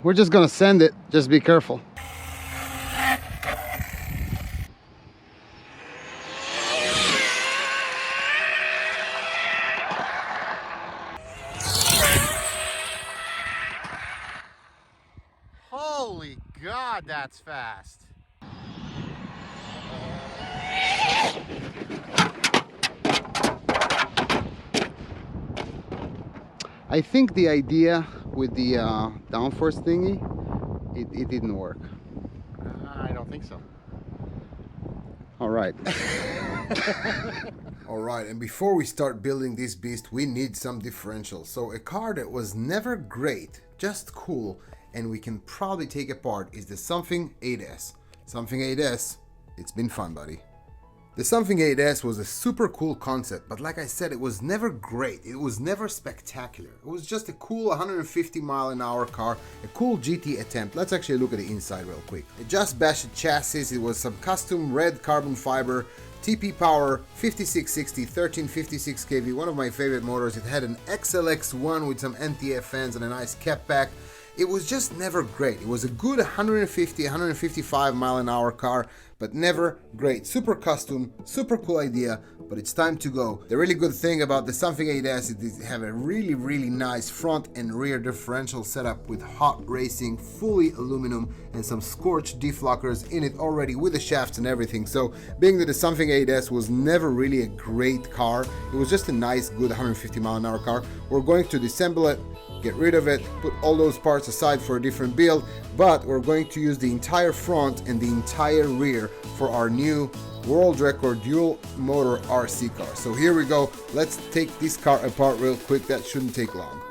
We're just gonna send it, just be careful. Holy God, that's fast. I think the idea with the downforce thingy, it didn't work. I don't think so. All right. Alright, and before we start building this beast, we need some differential. So a car that was never great, just cool, and we can probably take apart is the Something 8S. Something 8S, it's been fun, buddy. The Something 8S was a super cool concept, but like I said, it was never great. It was never spectacular. It was just a cool 150-mile-an-hour car, a cool GT attempt. Let's actually look at the inside real quick. It just bashed chassis. It was some custom red carbon fiber, TP power, 5660, 1356 kV, one of my favorite motors. It had an XLX1 with some NTF fans and a nice catback. It was just never great. It was a good 150, 155 mile an hour car, but never great. Super custom, super cool idea, but it's time to go. The really good thing about the Something 8S is it have a really nice front and rear differential setup with hot racing, fully aluminum, and some scorched deflockers in it already with the shafts and everything. So being that the Something 8S was never really a great car, it was just a nice, good 150 mile an hour car. We're going to disassemble it, get rid of it, put all those parts aside for a different build, but we're going to use the entire front and the entire rear for our new world record dual motor RC car. So here we go. Let's take this car apart real quick. That shouldn't take long.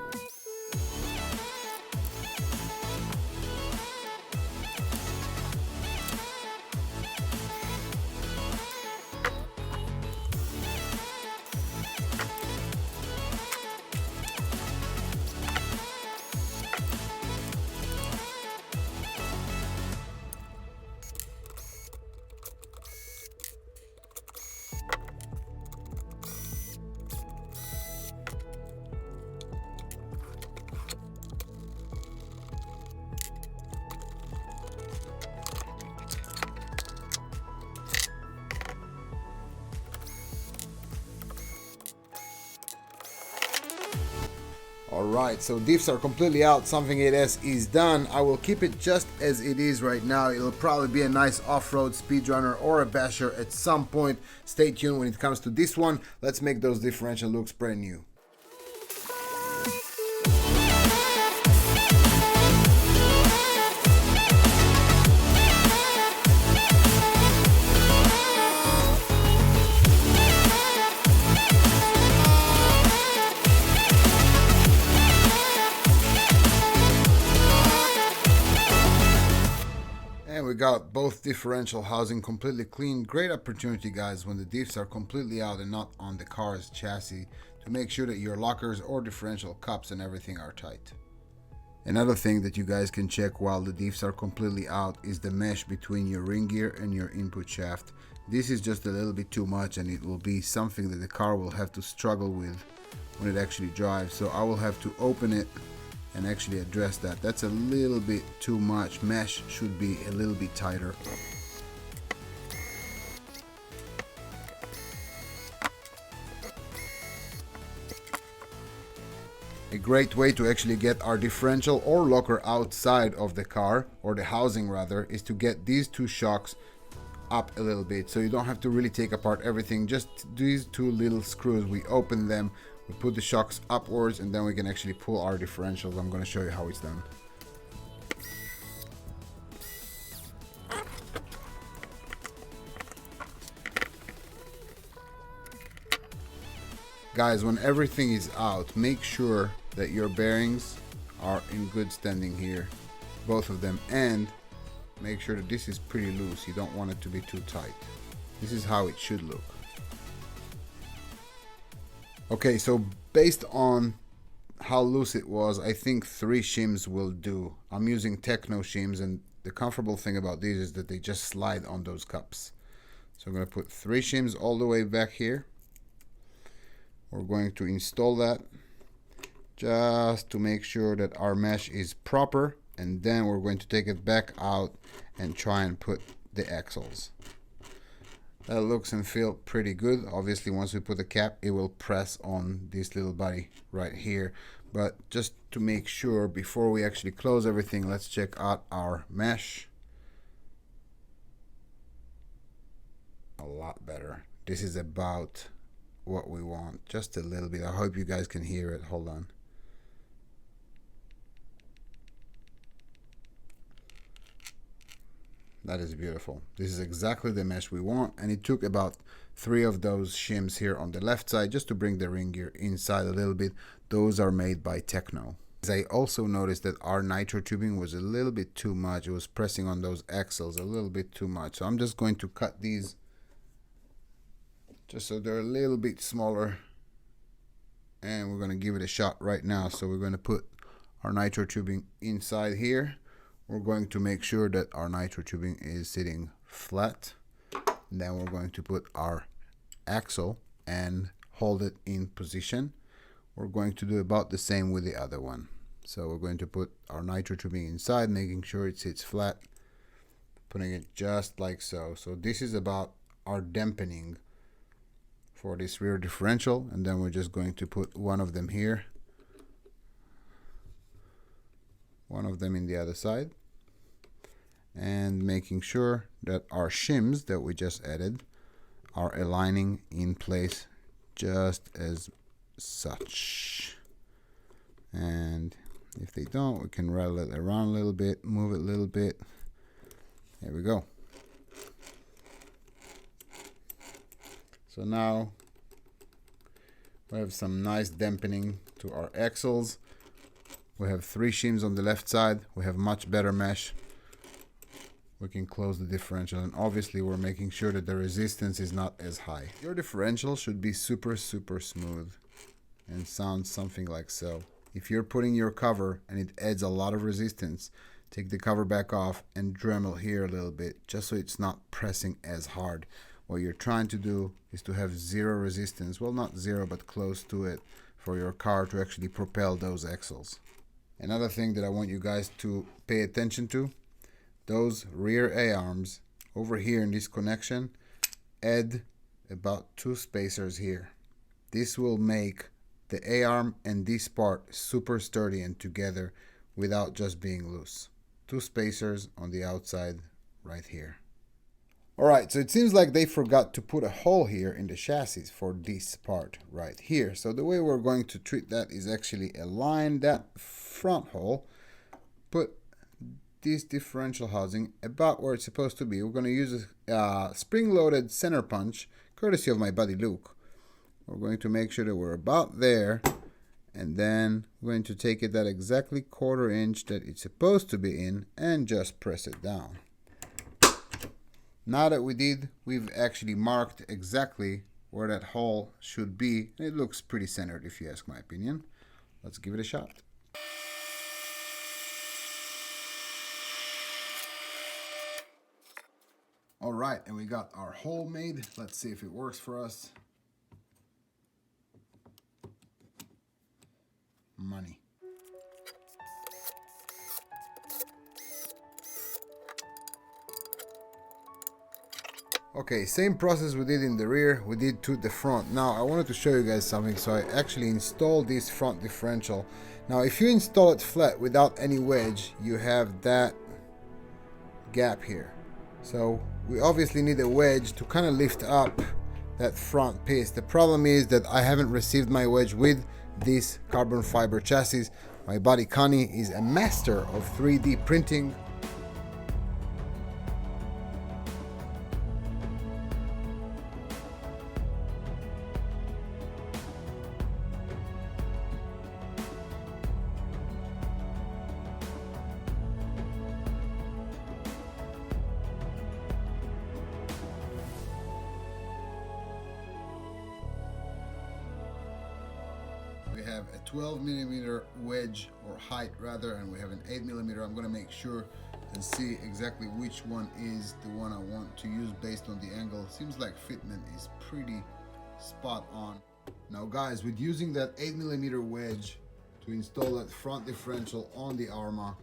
Alright, so diffs are completely out. Something 8S is done. I will keep it just as it is right now. It'll probably be a nice off-road speedrunner or a basher at some point. Stay tuned when it comes to this one. Let's make those differential looks brand new. We got both differential housing completely clean. Great opportunity, guys, when the diffs are completely out and not on the car's chassis, to make sure that your lockers or differential cups and everything are tight. Another thing that you guys can check while the diffs are completely out is the mesh between your ring gear and your input shaft. This is just a little bit too much, and it will be something that the car will have to struggle with when it actually drives. So I will have to open it and actually address that. That's a little bit too much. Mesh should be a little bit tighter. A great way to actually get our differential or locker outside of the car, or the housing rather, is to get these two shocks up a little bit, so you don't have to really take apart everything. Just these two little screws, we open them, we put the shocks upwards, and then we can actually pull our differentials. I'm going to show you how it's done. Guys, when everything is out, make sure that your bearings are in good standing here, both of them, and make sure that this is pretty loose. You don't want it to be too tight. This is how it should look. Okay, so based on how loose it was, I think 3 shims will do. I'm using Techno shims, and the comfortable thing about these is that they just slide on those cups. So I'm going to put 3 shims all the way back here. We're going to install that just to make sure that our mesh is proper and then we're going to take it back out and try and put the axles. That looks and feel pretty good. Obviously, once we put the cap, it will press on this little body right here. But just to make sure, before we actually close everything, let's check out our mesh. A lot better. This is about what we want. Just a little bit. I hope you guys can hear it. Hold on. That is beautiful. This is exactly the mesh we want, and it took about 3 of those shims here on the left side just to bring the ring gear inside a little bit. Those are made by Techno. I also noticed that our nitro tubing was a little bit too much. It was pressing on those axles a little bit too much. So I'm just going to cut these just so they're a little bit smaller, and we're going to give it a shot right now. So we're going to put our nitro tubing inside here. We're going to make sure that our nitro tubing is sitting flat. And then we're going to put our axle and hold it in position. We're going to do about the same with the other one. So we're going to put our nitro tubing inside, making sure it sits flat, putting it just like so. So this is about our dampening for this rear differential, and then we're just going to put one of them here, one of them in the other side, and making sure that our shims that we just added are aligning in place just as such. And if they don't, we can rattle it around a little bit, move it a little bit. There we go. So now we have some nice dampening to our axles. We have 3 shims on the left side. We have much better mesh. We can close the differential, and obviously we're making sure that the resistance is not as high. Your differential should be super smooth and sound something like so. If you're putting your cover and it adds a lot of resistance, take the cover back off and Dremel here a little bit, just so it's not pressing as hard. What you're trying to do is to have 0 resistance, well, not 0 but close to it, for your car to actually propel those axles. Another thing that I want you guys to pay attention to, those rear A-arms over here in this connection, add about 2 spacers here. This will make the A-arm and this part super sturdy and together without just being loose. 2 spacers on the outside right here. Alright, so it seems like they forgot to put a hole here in the chassis for this part right here. So the way we're going to treat that is actually align that front hole, put this differential housing about where it's supposed to be. We're going to use a spring-loaded center punch, courtesy of my buddy Luke. We're going to make sure that we're about there, and then we're going to take it that exactly 1/4 inch that it's supposed to be in and just press it down. Now that we did, we've actually marked exactly where that hole should be. It looks pretty centered if you ask my opinion. Let's give it a shot. All right, and we got our hole made. Let's see if it works for us. Money. Okay, same process we did in the rear, we did to the front. Now I wanted to show you guys something, so I actually installed this front differential. Now if you install it flat without any wedge, you have that gap here. So we obviously need a wedge to kind of lift up that front piece. The problem is that I haven't received my wedge with this carbon fiber chassis. My buddy Connie is a master of 3D printing. We have a 12mm wedge, or height rather, and we have an 8mm. I'm going to make sure and see exactly which one is the one I want to use based on the angle. Seems like fitment is pretty spot on. Now guys, with using that 8mm wedge to install that front differential on the Arma,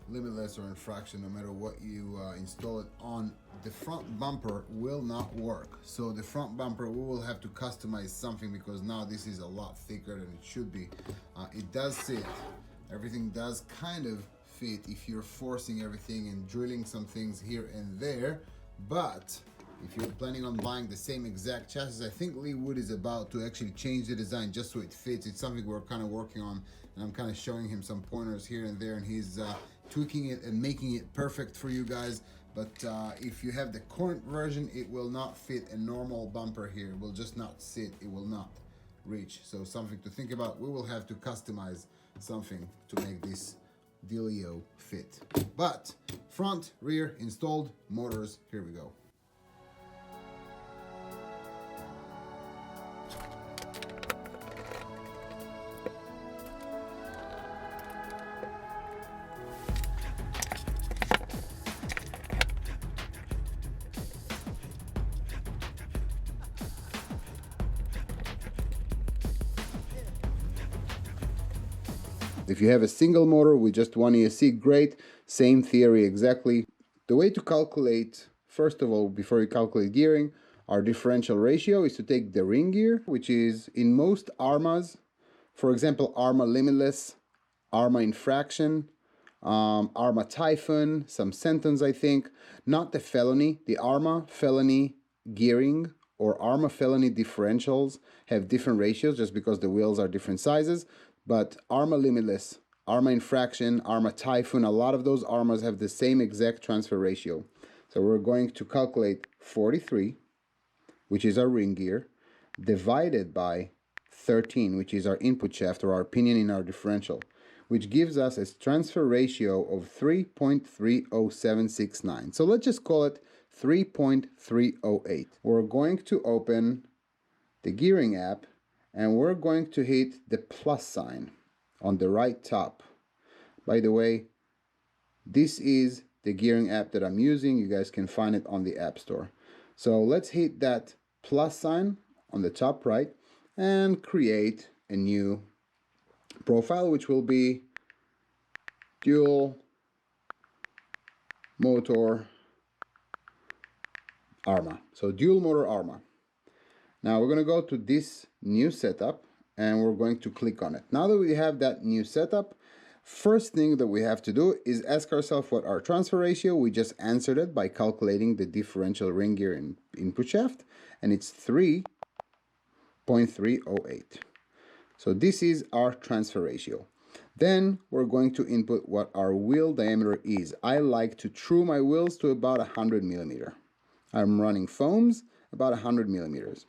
limitless or infraction, no matter what you install it on, the front bumper will not work. So the front bumper, we will have to customize something, because now this is a lot thicker than it should be. It does sit, everything does kind of fit if you're forcing everything and drilling some things here and there. But if you're planning on buying the same exact chassis, I think Lee Wood is about to actually change the design just so it fits. It's something we're kind of working on, and I'm kind of showing him some pointers here and there, and he's tweaking it and making it perfect for you guys. But if you have the current version, it will not fit a normal bumper here. It will just not sit, it will not reach. So something to think about. We will have to customize something to make this dealio fit. But front, rear, installed, motors, here we go. If you have a single motor with just one ESC, great, same theory exactly. The way to calculate, first of all, before you calculate gearing, our differential ratio is to take the ring gear, which is in most ARMAs, for example, ARMA Limitless, ARMA Infraction, ARMA Typhoon, some Sentence I think, not the Felony, the ARMA Felony gearing or ARMA Felony differentials have different ratios just because the wheels are different sizes. But ARMA Limitless, ARMA Infraction, ARMA Typhoon, a lot of those ARMAs have the same exact transfer ratio. So we're going to calculate 43, which is our ring gear, divided by 13, which is our input shaft or our pinion in our differential, which gives us a transfer ratio of 3.30769. So let's just call it 3.308. We're going to open the gearing app, and we're going to hit the plus sign on the right top. By the way, this is the gearing app that I'm using. You guys can find it on the App Store. So let's hit that plus sign on the top right and create a new profile, which will be dual motor ARMA. So dual motor ARMA. Now we're going to go to this new setup and we're going to click on it. Now that we have that new setup, first thing that we have to do is ask ourselves what our transfer ratio. We just answered it by calculating the differential ring gear in input shaft, and it's 3.308. So this is our transfer ratio. Then we're going to input what our wheel diameter is. I like to true my wheels to about 100 millimeter. I'm running foams about 100 millimeters.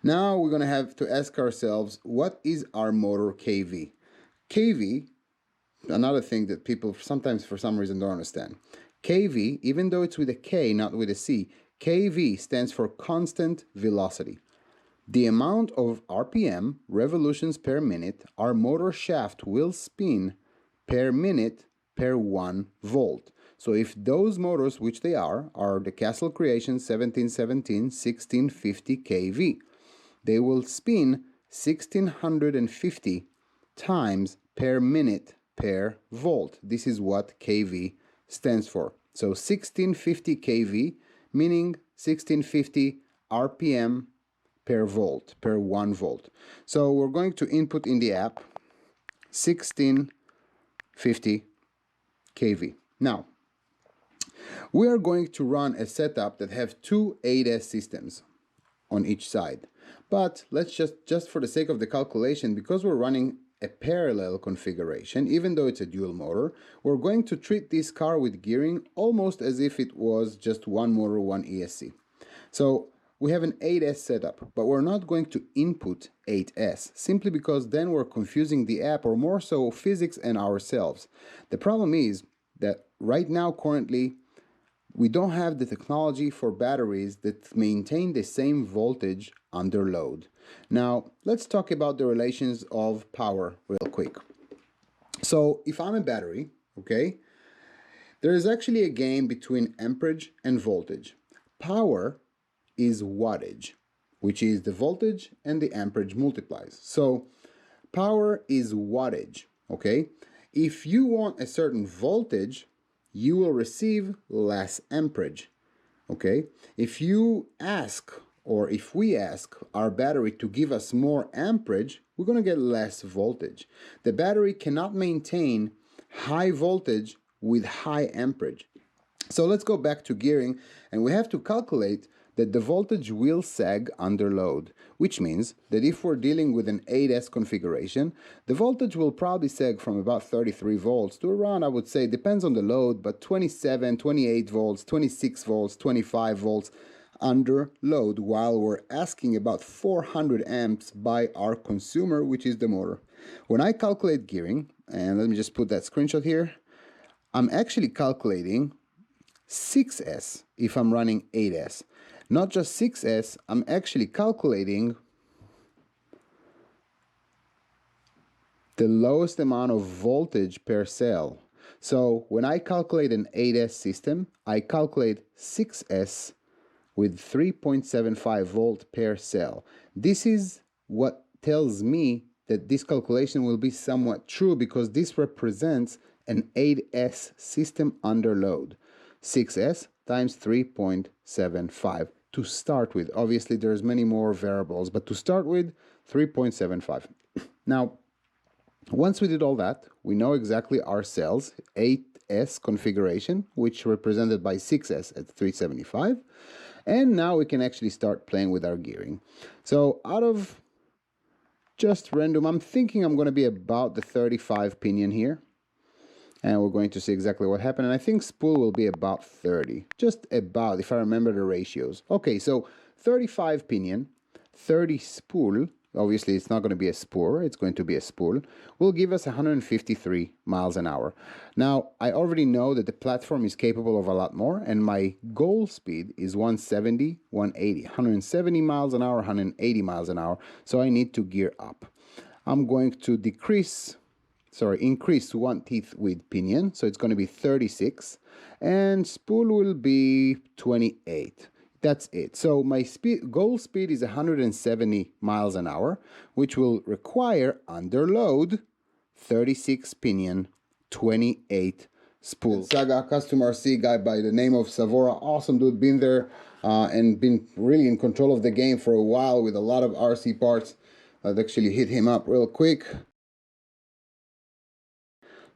Now we're going to have to ask ourselves, what is our motor KV? KV, another thing that people sometimes for some reason don't understand. KV, even though it's with a K, not with a C, KV stands for constant velocity. The amount of RPM, revolutions per minute, our motor shaft will spin per minute per 1 volt. So if those motors, which they are the Castle Creation 1717 1650 kV, they will spin 1650 times per minute per volt. This is what kV stands for. So 1650 kV, meaning 1650 RPM per volt, per 1 volt. So we're going to input in the app 1650 kV. Now, we are going to run a setup that have two 8S systems on each side. But let's just for the sake of the calculation, because we're running a parallel configuration, even though it's a dual motor, we're going to treat this car with gearing almost as if it was just one motor, one ESC. So we have an 8S setup, but we're not going to input 8S, simply because then we're confusing the app, or more so physics and ourselves. The problem is that right now, currently, we don't have the technology for batteries that maintain the same voltage under load. Now, let's talk about the relations of power real quick. So, if I'm a battery, okay, there is actually a game between amperage and voltage. Power is wattage, which is the voltage and the amperage multiplies. So, power is wattage, okay? If you want a certain voltage, you will receive less amperage. Okay? If you ask, or if we ask our battery to give us more amperage, we're going to get less voltage. The battery cannot maintain high voltage with high amperage. So let's go back to gearing, and we have to calculate that the voltage will sag under load, which means that if we're dealing with an 8S configuration, the voltage will probably sag from about 33 volts to around, I would say, depends on the load, but 27, 28 volts, 26 volts, 25 volts under load, while we're asking about 400 amps by our consumer, which is the motor. When I calculate gearing, and let me just put that screenshot here, I'm actually calculating 6S if I'm running 8S. Not just 6S, I'm actually calculating the lowest amount of voltage per cell. So when I calculate an 8S system, I calculate 6S with 3.75 volt per cell. This is what tells me that this calculation will be somewhat true, because this represents an 8S system under load. 6S times 3.75 to start with. Obviously, there's many more variables, but to start with, 3.75. Now, once we did all that, we know exactly our cells, 8S configuration, which represented by 6S at 375. And now we can actually start playing with our gearing. So out of just random, I'm thinking I'm going to be about the 35 pinion here. And we're going to see exactly what happened. And I think spool will be about 30. Just about, if I remember the ratios. Okay, so 35 pinion, 30 spool. Obviously, it's not going to be a spur. It's going to be a spool. Will give us 153 miles an hour. Now, I already know that the platform is capable of a lot more. And my goal speed is 170, 180. 170 miles an hour, 180 miles an hour. So I need to gear up. I'm going to increase one teeth with pinion, so it's going to be 36, and spool will be 28. That's it. So my goal speed is 170 miles an hour, which will require under load 36 pinion, 28 spool. Saga custom RC guy by the name of Savora, awesome dude, been there and been really in control of the game for a while with a lot of RC parts. I'd actually hit him up real quick.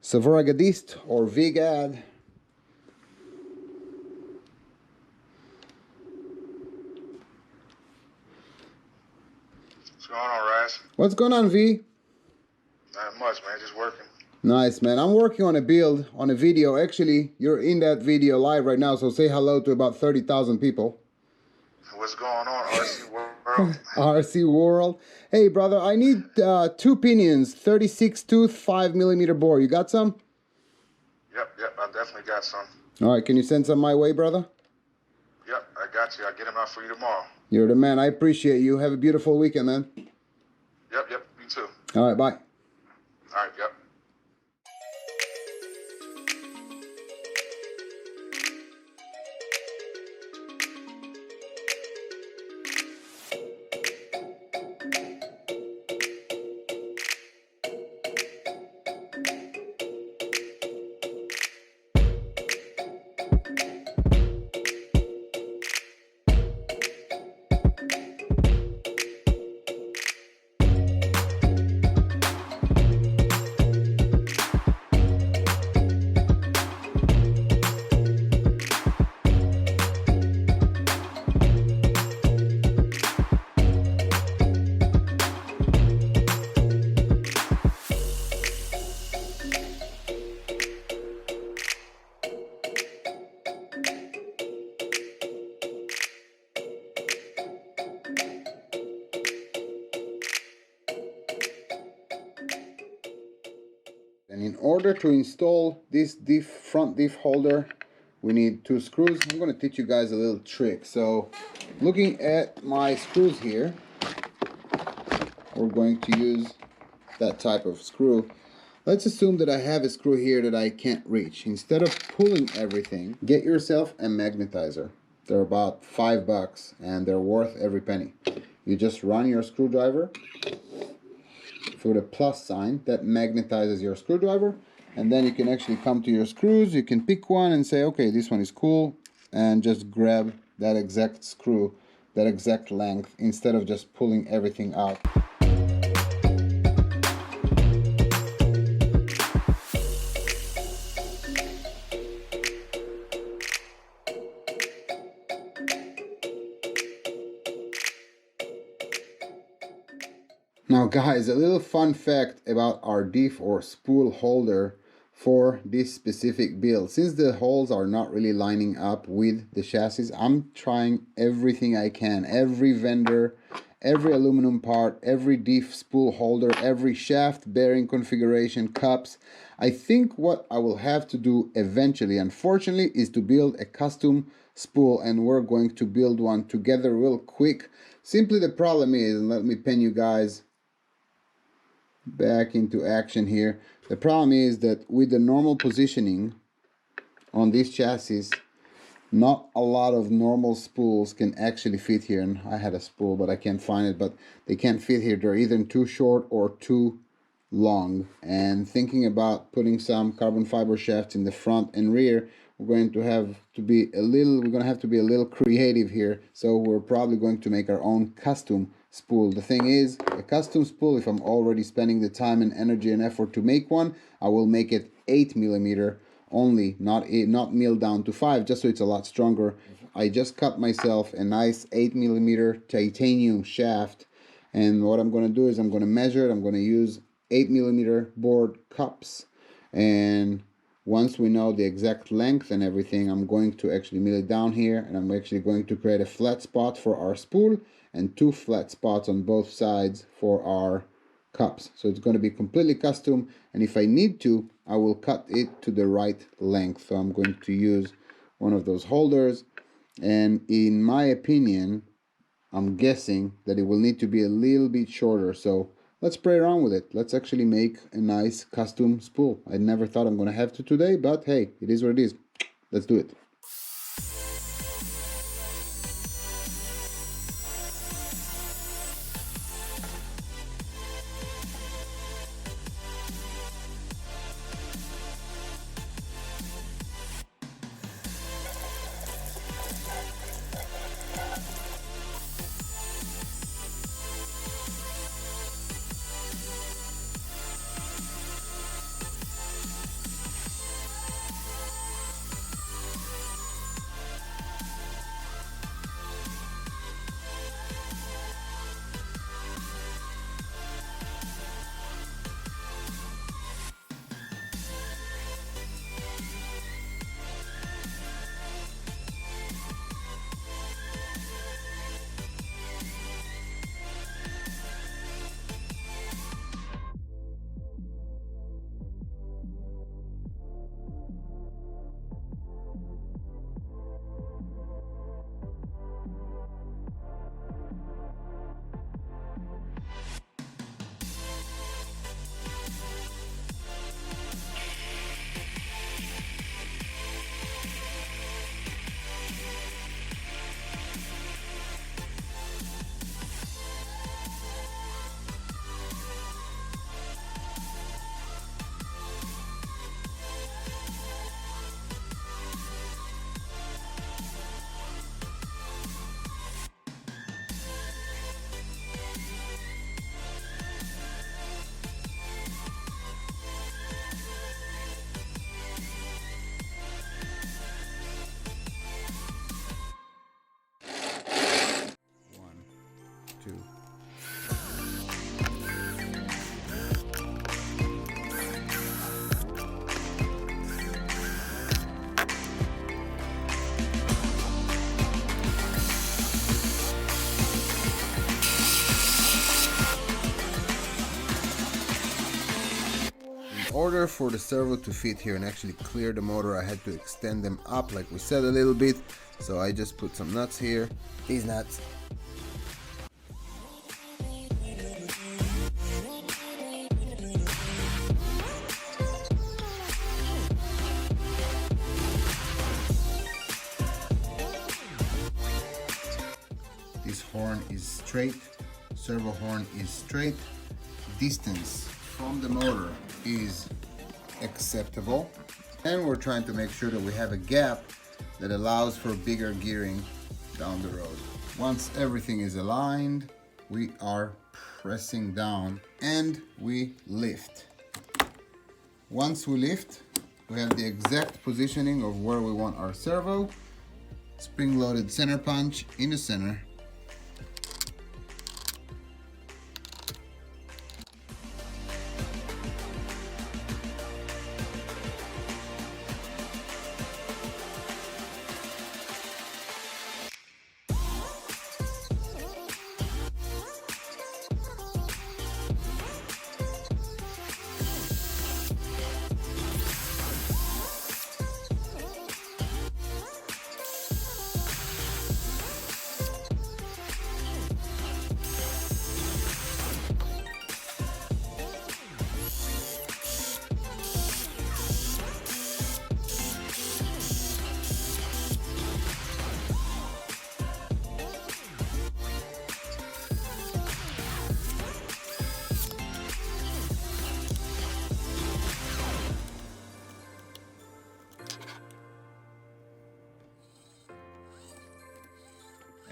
Savaragadist or Vigad. What's going on, Raz? What's going on, V? Not much, man. Just working. Nice, man. I'm working on a build, on a video. Actually, you're in that video live right now, so say hello to about 30,000 people. What's going on, RC World? RC World. Hey, brother, I need 2 pinions, 36 tooth, 5 millimeter bore. You got some? Yep. I definitely got some. All right, can you send some my way, brother? Yep, I got you. I'll get them out for you tomorrow. You're the man. I appreciate you. Have a beautiful weekend, man. Yep. You too. All right, bye. All right, yep. And in order to install this front diff holder, we need 2 screws. I'm going to teach you guys a little trick. So looking at my screws here, we're going to use that type of screw. Let's assume that I have a screw here that I can't reach. Instead of pulling everything, get yourself a magnetizer. They're about $5 and they're worth every penny. You just run your screwdriver through the plus sign that magnetizes your screwdriver, and then you can actually come to your screws. You can pick one and say, okay, this one is cool, and just grab that exact screw, that exact length, instead of just pulling everything out. Now guys, a little fun fact about our diff or spool holder for this specific build. Since the holes are not really lining up with the chassis, I'm trying everything I can. Every vendor, every aluminum part, every diff spool holder, every shaft bearing configuration, cups. I think what I will have to do eventually, unfortunately, is to build a custom spool, and we're going to build one together real quick. Simply the problem is, and let me pin you guys back into action here. The problem is that with the normal positioning on this chassis, not a lot of normal spools can actually fit here. And I had a spool, but I can't find it, but they can't fit here. They're either too short or too long. And thinking about putting some carbon fiber shafts in the front and rear, we're going to have to be a little creative here. So we're probably going to make our own custom spool. The thing is, a custom spool, if I'm already spending the time and energy and effort to make one, I will make it 8mm only, not milled down to 5, just so it's a lot stronger. I just cut myself a nice 8mm titanium shaft, and what I'm going to do is I'm going to measure it. I'm going to use 8mm board cups, and once we know the exact length and everything, I'm going to actually mill it down here, and I'm actually going to create a flat spot for our spool and 2 flat spots on both sides for our cups. So it's going to be completely custom, and if I need to, I will cut it to the right length. So I'm going to use one of those holders, and in my opinion, I'm guessing that it will need to be a little bit shorter. So let's play around with it. Let's actually make a nice custom spool. I never thought I'm going to have to today, but hey, it is what it is. Let's do it. In order for the servo to fit here and actually clear the motor, I had to extend them up like we said a little bit. So I just put some nuts here, these nuts. This horn is straight, servo horn is straight. Distance from the motor is acceptable. And we're trying to make sure that we have a gap that allows for bigger gearing down the road. Once everything is aligned, we are pressing down and we lift. Once we lift, we have the exact positioning of where we want our servo. Spring-loaded center punch in the center.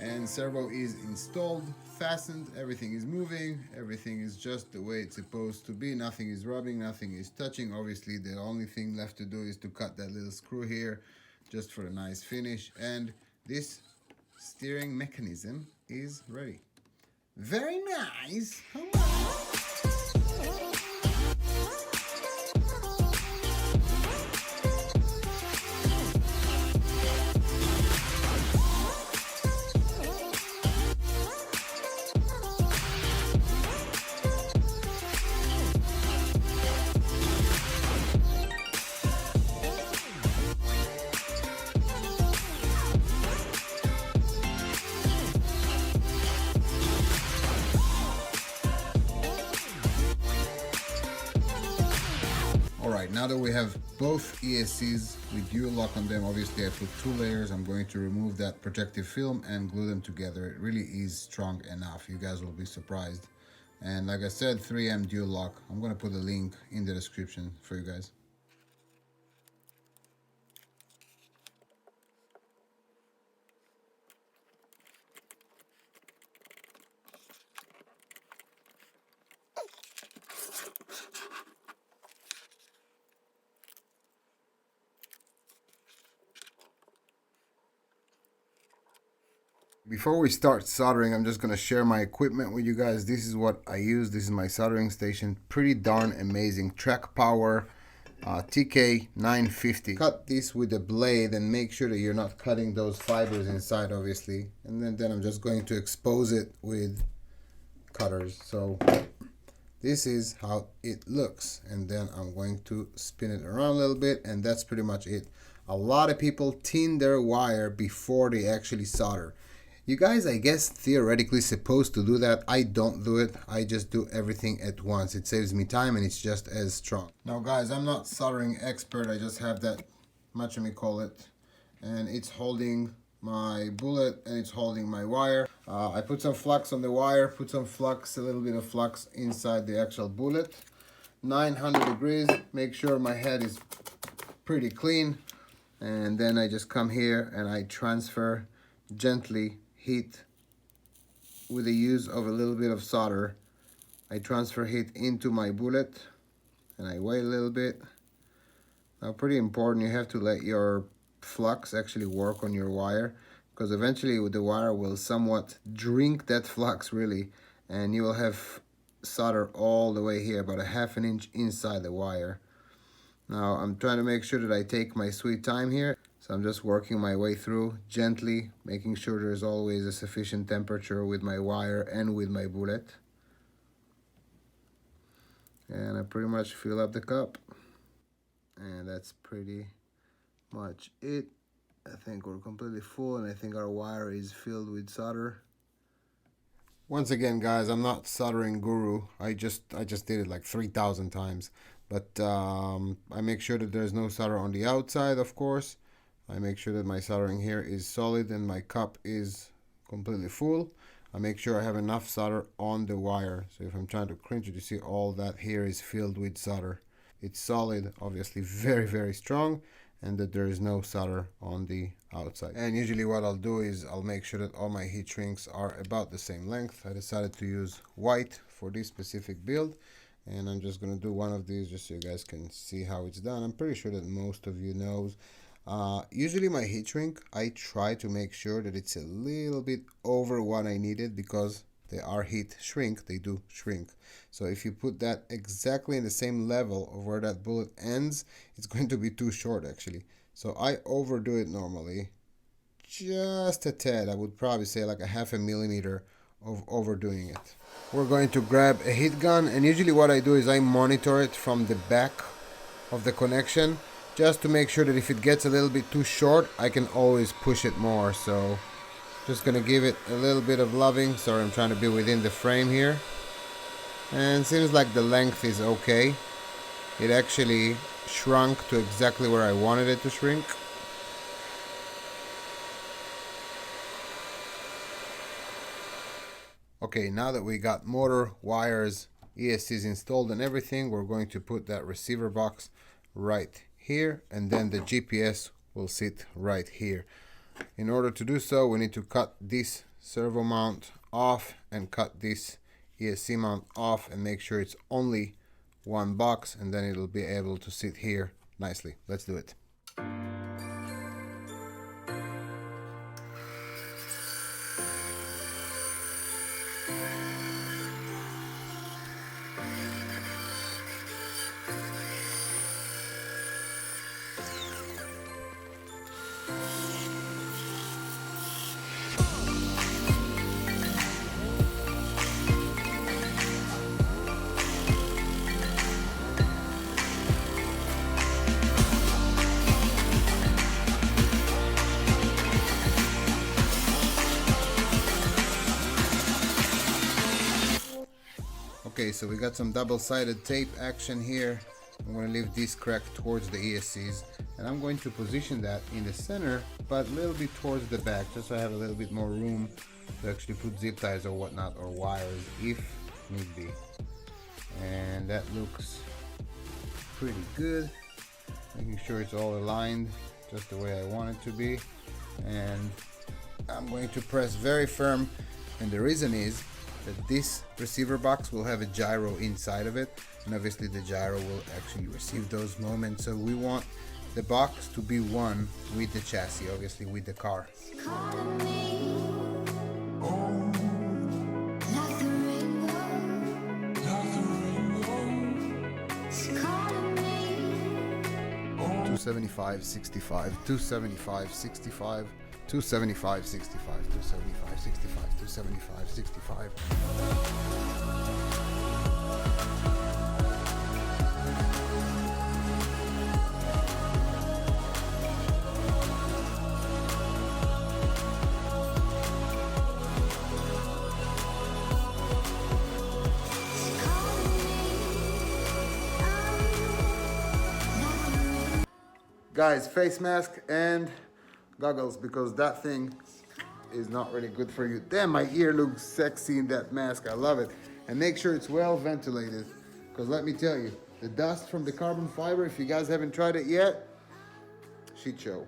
And servo is installed, fastened, everything is moving, everything is just the way it's supposed to be. Nothing is rubbing, nothing is touching. Obviously the only thing left to do is to cut that little screw here just for a nice finish, and this steering mechanism is ready. Very nice. Alright, now that we have both ESCs with dual lock on them, obviously I put 2 layers. I'm going to remove that protective film and glue them together. It really is strong enough. You guys will be surprised. And like I said, 3M dual lock. I'm going to put a link in the description for you guys. Before we start soldering, I'm just going to share my equipment with you guys. This is what I use. This is my soldering station. Pretty darn amazing. Track Power TK 950. Cut this with a blade and make sure that you're not cutting those fibers inside, obviously. And then I'm just going to expose it with cutters. So this is how it looks. And then I'm going to spin it around a little bit, and that's pretty much it. A lot of people tin their wire before they actually solder. You guys, I guess, theoretically supposed to do that. I don't do it. I just do everything at once. It saves me time and it's just as strong. Now guys, I'm not soldering expert. I just have that, what call it, and it's holding my bullet and it's holding my wire. I put some flux on the wire, put some flux, a little bit of flux inside the actual bullet. 900 degrees, make sure my head is pretty clean. And then I just come here and I transfer gently heat with the use of a little bit of solder. I transfer heat into my bullet and I wait a little bit. Now, pretty important, you have to let your flux actually work on your wire, because eventually the wire will somewhat drink that flux really, and you will have solder all the way here, about a ½ inch inside the wire. Now I'm trying to make sure that I take my sweet time here. So I'm just working my way through gently, making sure there's always a sufficient temperature with my wire and with my bullet. And I pretty much fill up the cup. And that's pretty much it. I think we're completely full, and I think our wire is filled with solder. Once again, guys, I'm not soldering guru. I just did it like 3,000 times. But I make sure that there's no solder on the outside, of course. I make sure that my soldering here is solid and my cup is completely full. I make sure I have enough solder on the wire. So if I'm trying to clinch it, you see all that here is filled with solder. it's solid, obviously very strong, and that there is no solder on the outside. And usually what I'll do is I'll make sure that all my heat shrinks are about the same length. I decided to use white for this specific build, and I'm just going to do one of these just so you guys can see how it's done. I'm pretty sure that most of you knows. Usually my heat shrink, I try to make sure that it's a little bit over what I needed, because they are heat shrink, they do shrink. So if you put that exactly in the same level of where that bullet ends, it's going to be too short actually. So I overdo it normally, just a tad. I would probably say like a half a millimeter of overdoing it. We're going to grab a heat gun, and usually what I do is I monitor it from the back of the connection, just to make sure that if it gets a little bit too short, I can always push it more. So just gonna give it a little bit of loving. Sorry, I'm trying to be within the frame here. And seems like the length is okay. It actually shrunk to exactly where I wanted it to shrink. Okay, now that we got motor, wires, ESCs installed and everything, we're going to put that receiver box right here, and then the GPS will sit right here. In order to do so, we need to cut this servo mount off and cut this ESC mount off and make sure it's only one box, and then it'll be able to sit here nicely. Let's do it. Okay, so we got some double-sided tape action here. I'm going to leave this crack towards the ESCs, and I'm going to position that in the center, but a little bit towards the back, just so I have a little bit more room to actually put zip ties or whatnot, or wires if need be. And that looks pretty good. Making sure it's all aligned just the way I want it to be. And I'm going to press very firm, and the reason is that this receiver box will have a gyro inside of it, and obviously the gyro will actually receive those moments. So we want the box to be one with the chassis, obviously with the car. 275, 65, 275, 65, 275, 65, 275, 65, 275, 65. Guys, face mask and goggles, because that thing is not really good for you. Damn, my ear looks sexy in that mask. I love it. And make sure it's well ventilated, because let me tell you, the dust from the carbon fiber, if you guys haven't tried it yet, shit show.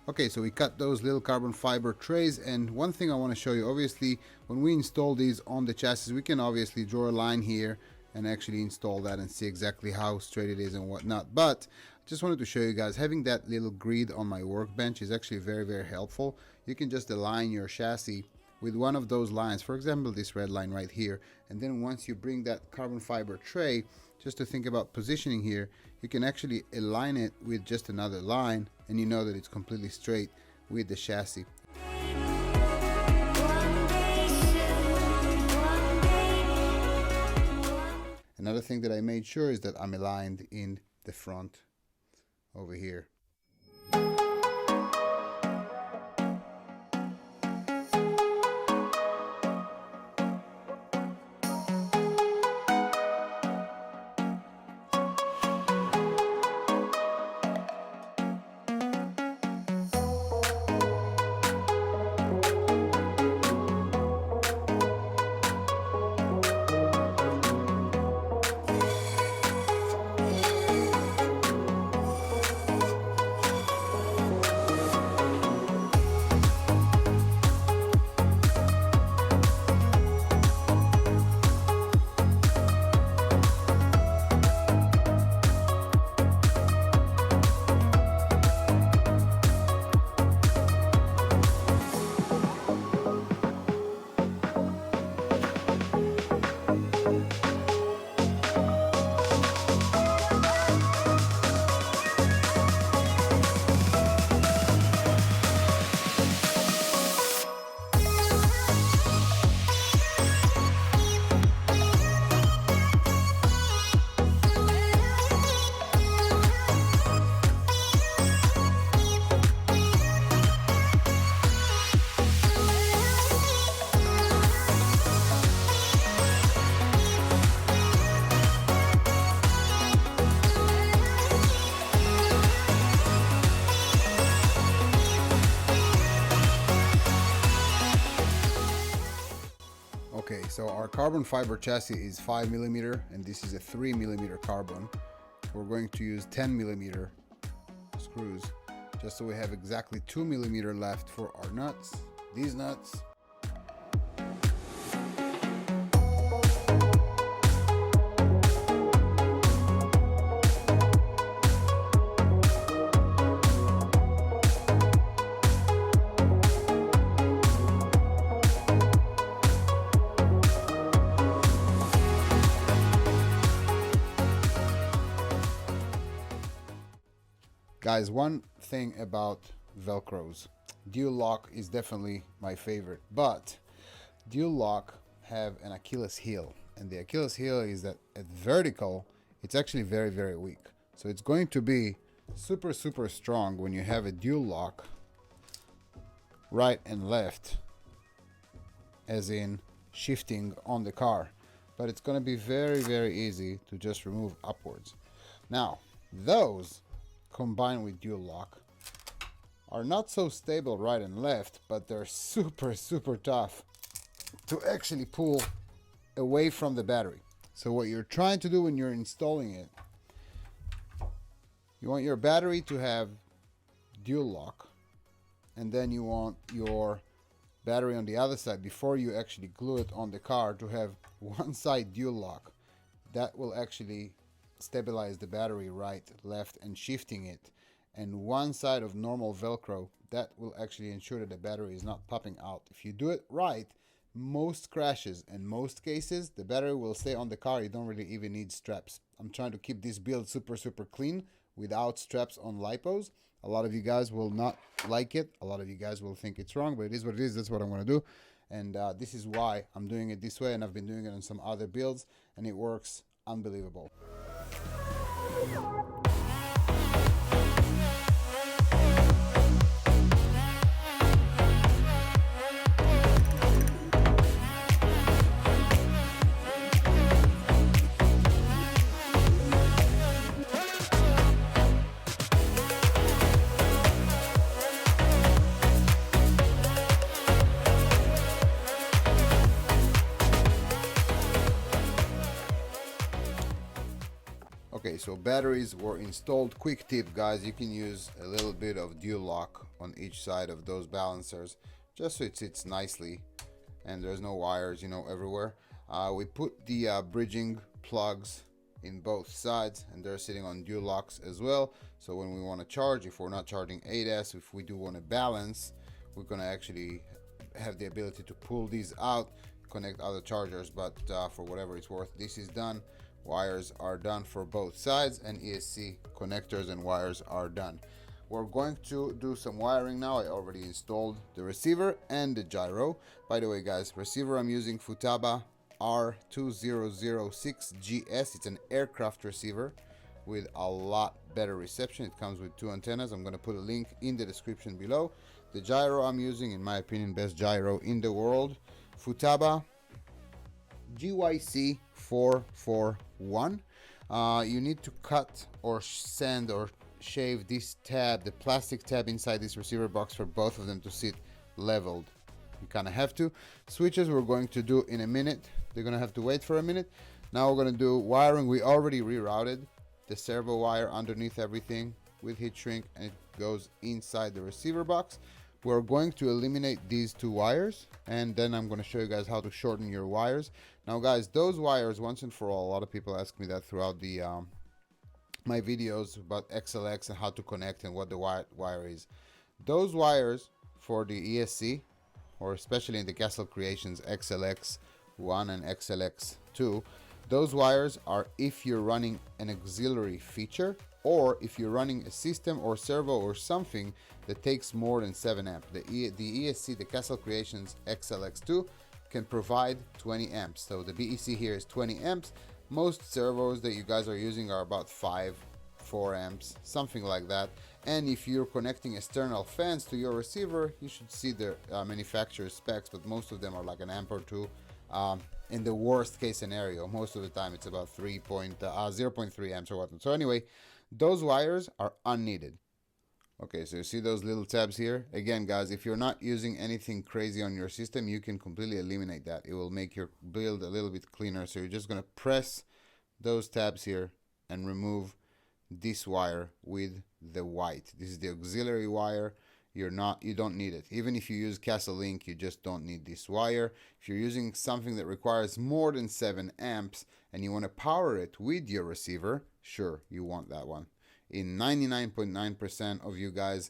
Okay, so we cut those little carbon fiber trays, and one thing I want to show you, obviously when we install these on the chassis, we can obviously draw a line here and actually install that and see exactly how straight it is and whatnot. But I just wanted to show you guys, having that little grid on my workbench is actually very, very helpful. You can just align your chassis with one of those lines, for example this red line right here, and then once you bring that carbon fiber tray, just to think about positioning here, you can actually align it with just another line, and you know that it's completely straight with the chassis. Another thing that I made sure is that I'm aligned in the front over here. Okay, so our carbon fiber chassis is 5mm and this is a 3mm carbon. We're going to use 10mm screws just so we have exactly 2mm left for our nuts. These nuts. Guys, one thing about Velcros, dual lock is definitely my favorite, but dual lock have an Achilles heel, and the Achilles heel is that at vertical, it's actually very, very weak. So it's going to be super, super strong when you have a dual lock right and left, as in shifting on the car, but it's going to be very, very easy to just remove upwards. Now, those combined with dual lock are not so stable right and left, but they're super, super tough to actually pull away from the battery. So what you're trying to do when you're installing it, you want your battery to have dual lock, and then you want your battery on the other side before you actually glue it on the car to have one side dual lock. That will actually stabilize the battery right, left, and shifting it, and one side of normal Velcro that will actually ensure that the battery is not popping out. If you do it right, most crashes and most cases the battery will stay on the car. You don't really even need straps. I'm trying to keep this build super, super clean without straps on lipos. A lot of you guys will not like it, a lot of you guys will think it's wrong, but it is what it is. That's what I'm going to do, and this is why I'm doing it this way, and I've been doing it on some other builds and it works unbelievable. Okay, so batteries were installed. Quick tip, guys, you can use a little bit of dual lock on each side of those balancers just so it sits nicely and there's no wires, you know, everywhere. We put the bridging plugs in both sides and they're sitting on dual locks as well. So when we want to charge, if we're not charging 8S, if we do want to balance, we're going to actually have the ability to pull these out, connect other chargers, but for whatever it's worth, this is done. Wires are done for both sides, and ESC connectors and wires are done. We're going to do some wiring now. I already installed the receiver and the gyro. By the way, guys, receiver I'm using Futaba R2006GS. It's an aircraft receiver with a lot better reception. It comes with 2 antennas. I'm going to put a link in the description below. The gyro I'm using, in my opinion, best gyro in the world, Futaba GYC 441. You need to cut or sand or shave this tab, the plastic tab inside this receiver box, for both of them to sit leveled. You kind of have to. Switches we're going to do in a minute. They're going to have to wait for a minute. Now we're going to do wiring. We already rerouted the servo wire underneath everything with heat shrink, and it goes inside the receiver box. We're going to eliminate these 2 wires, and then I'm going to show you guys how to shorten your wires. Now guys, those wires, once and for all, a lot of people ask me that throughout the my videos about XLX and how to connect and what the wire is. Those wires for the ESC, or especially in the Castle Creations XLX1 and XLX2, those wires are if you're running an auxiliary feature, or if you're running a system or servo or something that takes more than 7 amp. The ESC, the Castle Creations XLX2, can provide 20 amps. So the BEC here is 20 amps. Most servos that you guys are using are about 4 amps, something like that. And if you're connecting external fans to your receiver, you should see the manufacturer's specs, but most of them are like an amp or 2. In the worst case scenario, most of the time it's about 0.3 amps or whatnot. So anyway, those wires are unneeded. Okay, so you see those little tabs here? Again, guys, if you're not using anything crazy on your system, you can completely eliminate that. It will make your build a little bit cleaner. So you're just going to press those tabs here and remove this wire with the white. This is the auxiliary wire. You don't need it. Even if you use Castle Link, you just don't need this wire. If you're using something that requires more than 7 amps and you want to power it with your receiver, sure, you want that one. In 99.9% of you guys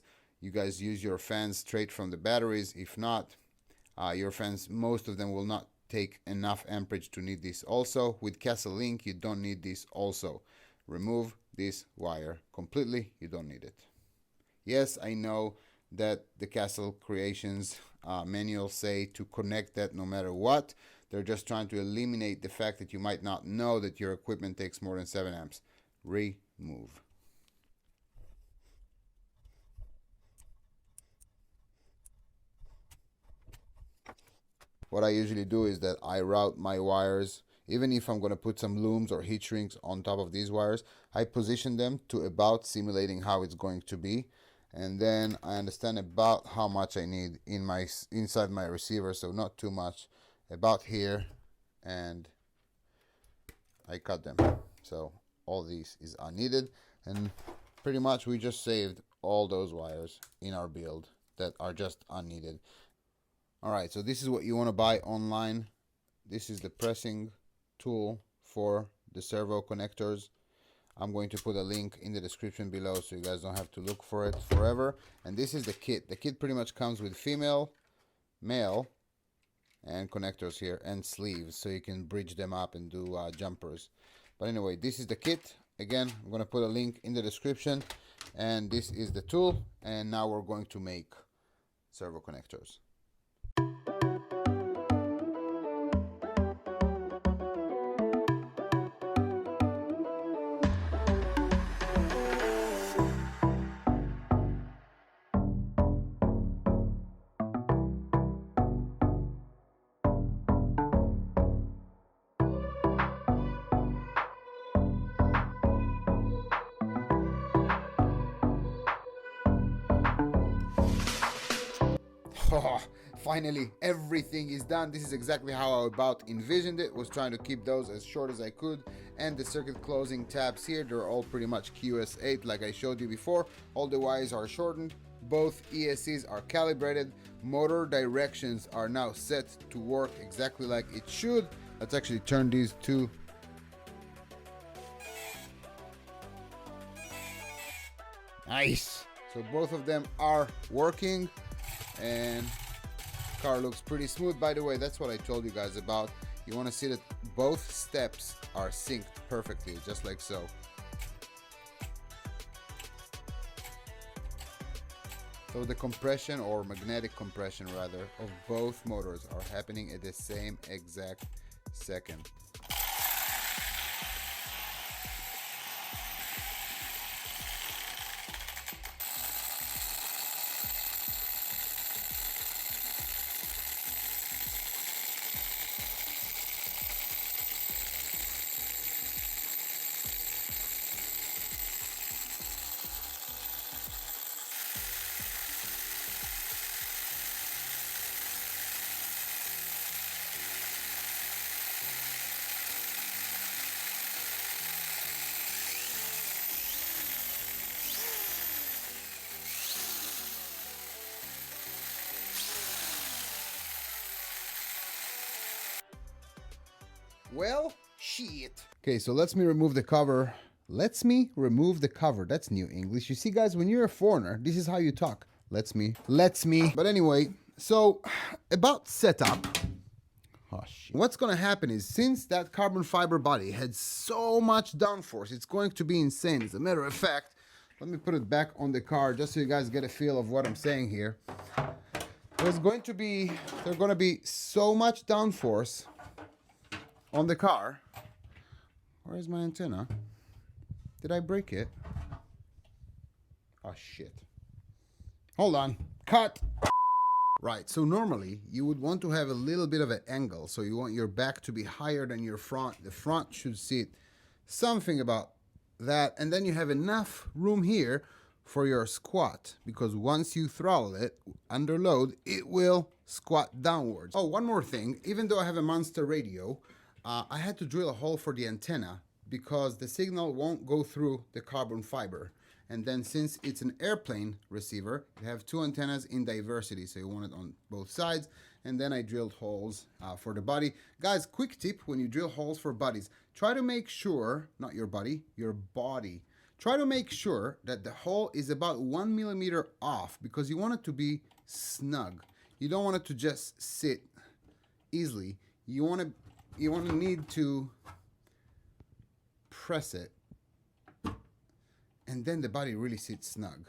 use your fans straight from the batteries. If not, your fans, most of them will not take enough amperage to need this also. With Castle Link, you don't need this also. Remove this wire completely. You don't need it. Yes, I know that the Castle Creations manuals say to connect that no matter what. They're just trying to eliminate the fact that you might not know that your equipment takes more than 7 amps. Remove. What I usually do is that I route my wires. Even if I'm going to put some looms or heat shrinks on top of these wires, I position them to about simulating how it's going to be. And then I understand about how much I need inside my receiver, so not too much, about here, and I cut them. So all these is unneeded, and pretty much we just saved all those wires in our build that are just unneeded. Alright, so this is what you want to buy online. This is the pressing tool for the servo connectors. I'm going to put a link in the description below so you guys don't have to look for it forever. And this is the kit. The kit pretty much comes with female, male, and connectors here, and sleeves, so you can bridge them up and do jumpers. But anyway, this is the kit. Again, I'm going to put a link in the description. And this is the tool. And now we're going to make servo connectors. Oh, finally, everything is done. This is exactly how I about envisioned it. Was trying to keep those as short as I could. And the circuit closing tabs here, they're all pretty much QS8 like I showed you before. All the wires are shortened. Both ESCs are calibrated. Motor directions are now set to work exactly like it should. Let's actually turn these two. Nice. So both of them are working. And Car looks pretty smooth. By the way, that's what I told you guys about. You want to see that both steps are synced perfectly, just like so. So the compression, or magnetic compression rather, of both motors are happening at the same exact second. Well, shit. Okay, so let's me remove the cover. Let's me remove the cover. That's new English. You see, guys, when you're a foreigner, this is how you talk. Let's me. But anyway, so about setup. Oh, shit. What's gonna happen is, since that carbon fiber body had so much downforce, it's going to be insane. As a matter of fact, let me put it back on the car just so you guys get a feel of what I'm saying here. There's going to be so much downforce on the car. Where's my antenna? Did I break it? Oh shit. Hold on. Cut. Right, so normally you would want to have a little bit of an angle, so you want your back to be higher than your front. The front should sit something about that, and then you have enough room here for your squat, because once you throttle it under load, it will squat downwards. Oh, one more thing. Even though I have a monster radio, I had to drill a hole for the antenna because the signal won't go through the carbon fiber. And then since it's an airplane receiver, you have two antennas in diversity, so you want it on both sides. And then I drilled holes for the body. Guys, quick tip: when you drill holes for bodies, try to make sure, not your body, your body. Try to make sure that the hole is about 1 millimeter off, because you want it to be snug. You don't want it to just sit easily. You want to need to press it, and then the body really sits snug.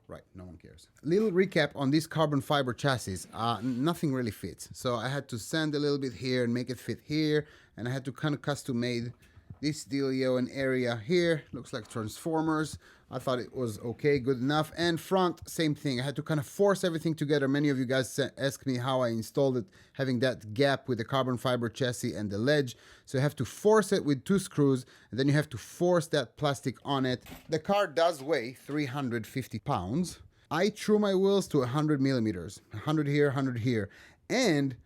Right, no one cares. Little recap on this carbon fiber chassis. Nothing really fits. So I had to sand a little bit here and make it fit here, and I had to kind of custom made this dealio, an area here. Looks like transformers. I thought it was okay, good enough. And front, same thing. I had to kind of force everything together. Many of you guys asked me how I installed it, having that gap with the carbon fiber chassis and the ledge. So you have to force it with 2 screws, and then you have to force that plastic on it. The car does weigh 350 pounds. I threw my wheels to 100 millimeters, 100 here, 100 here. And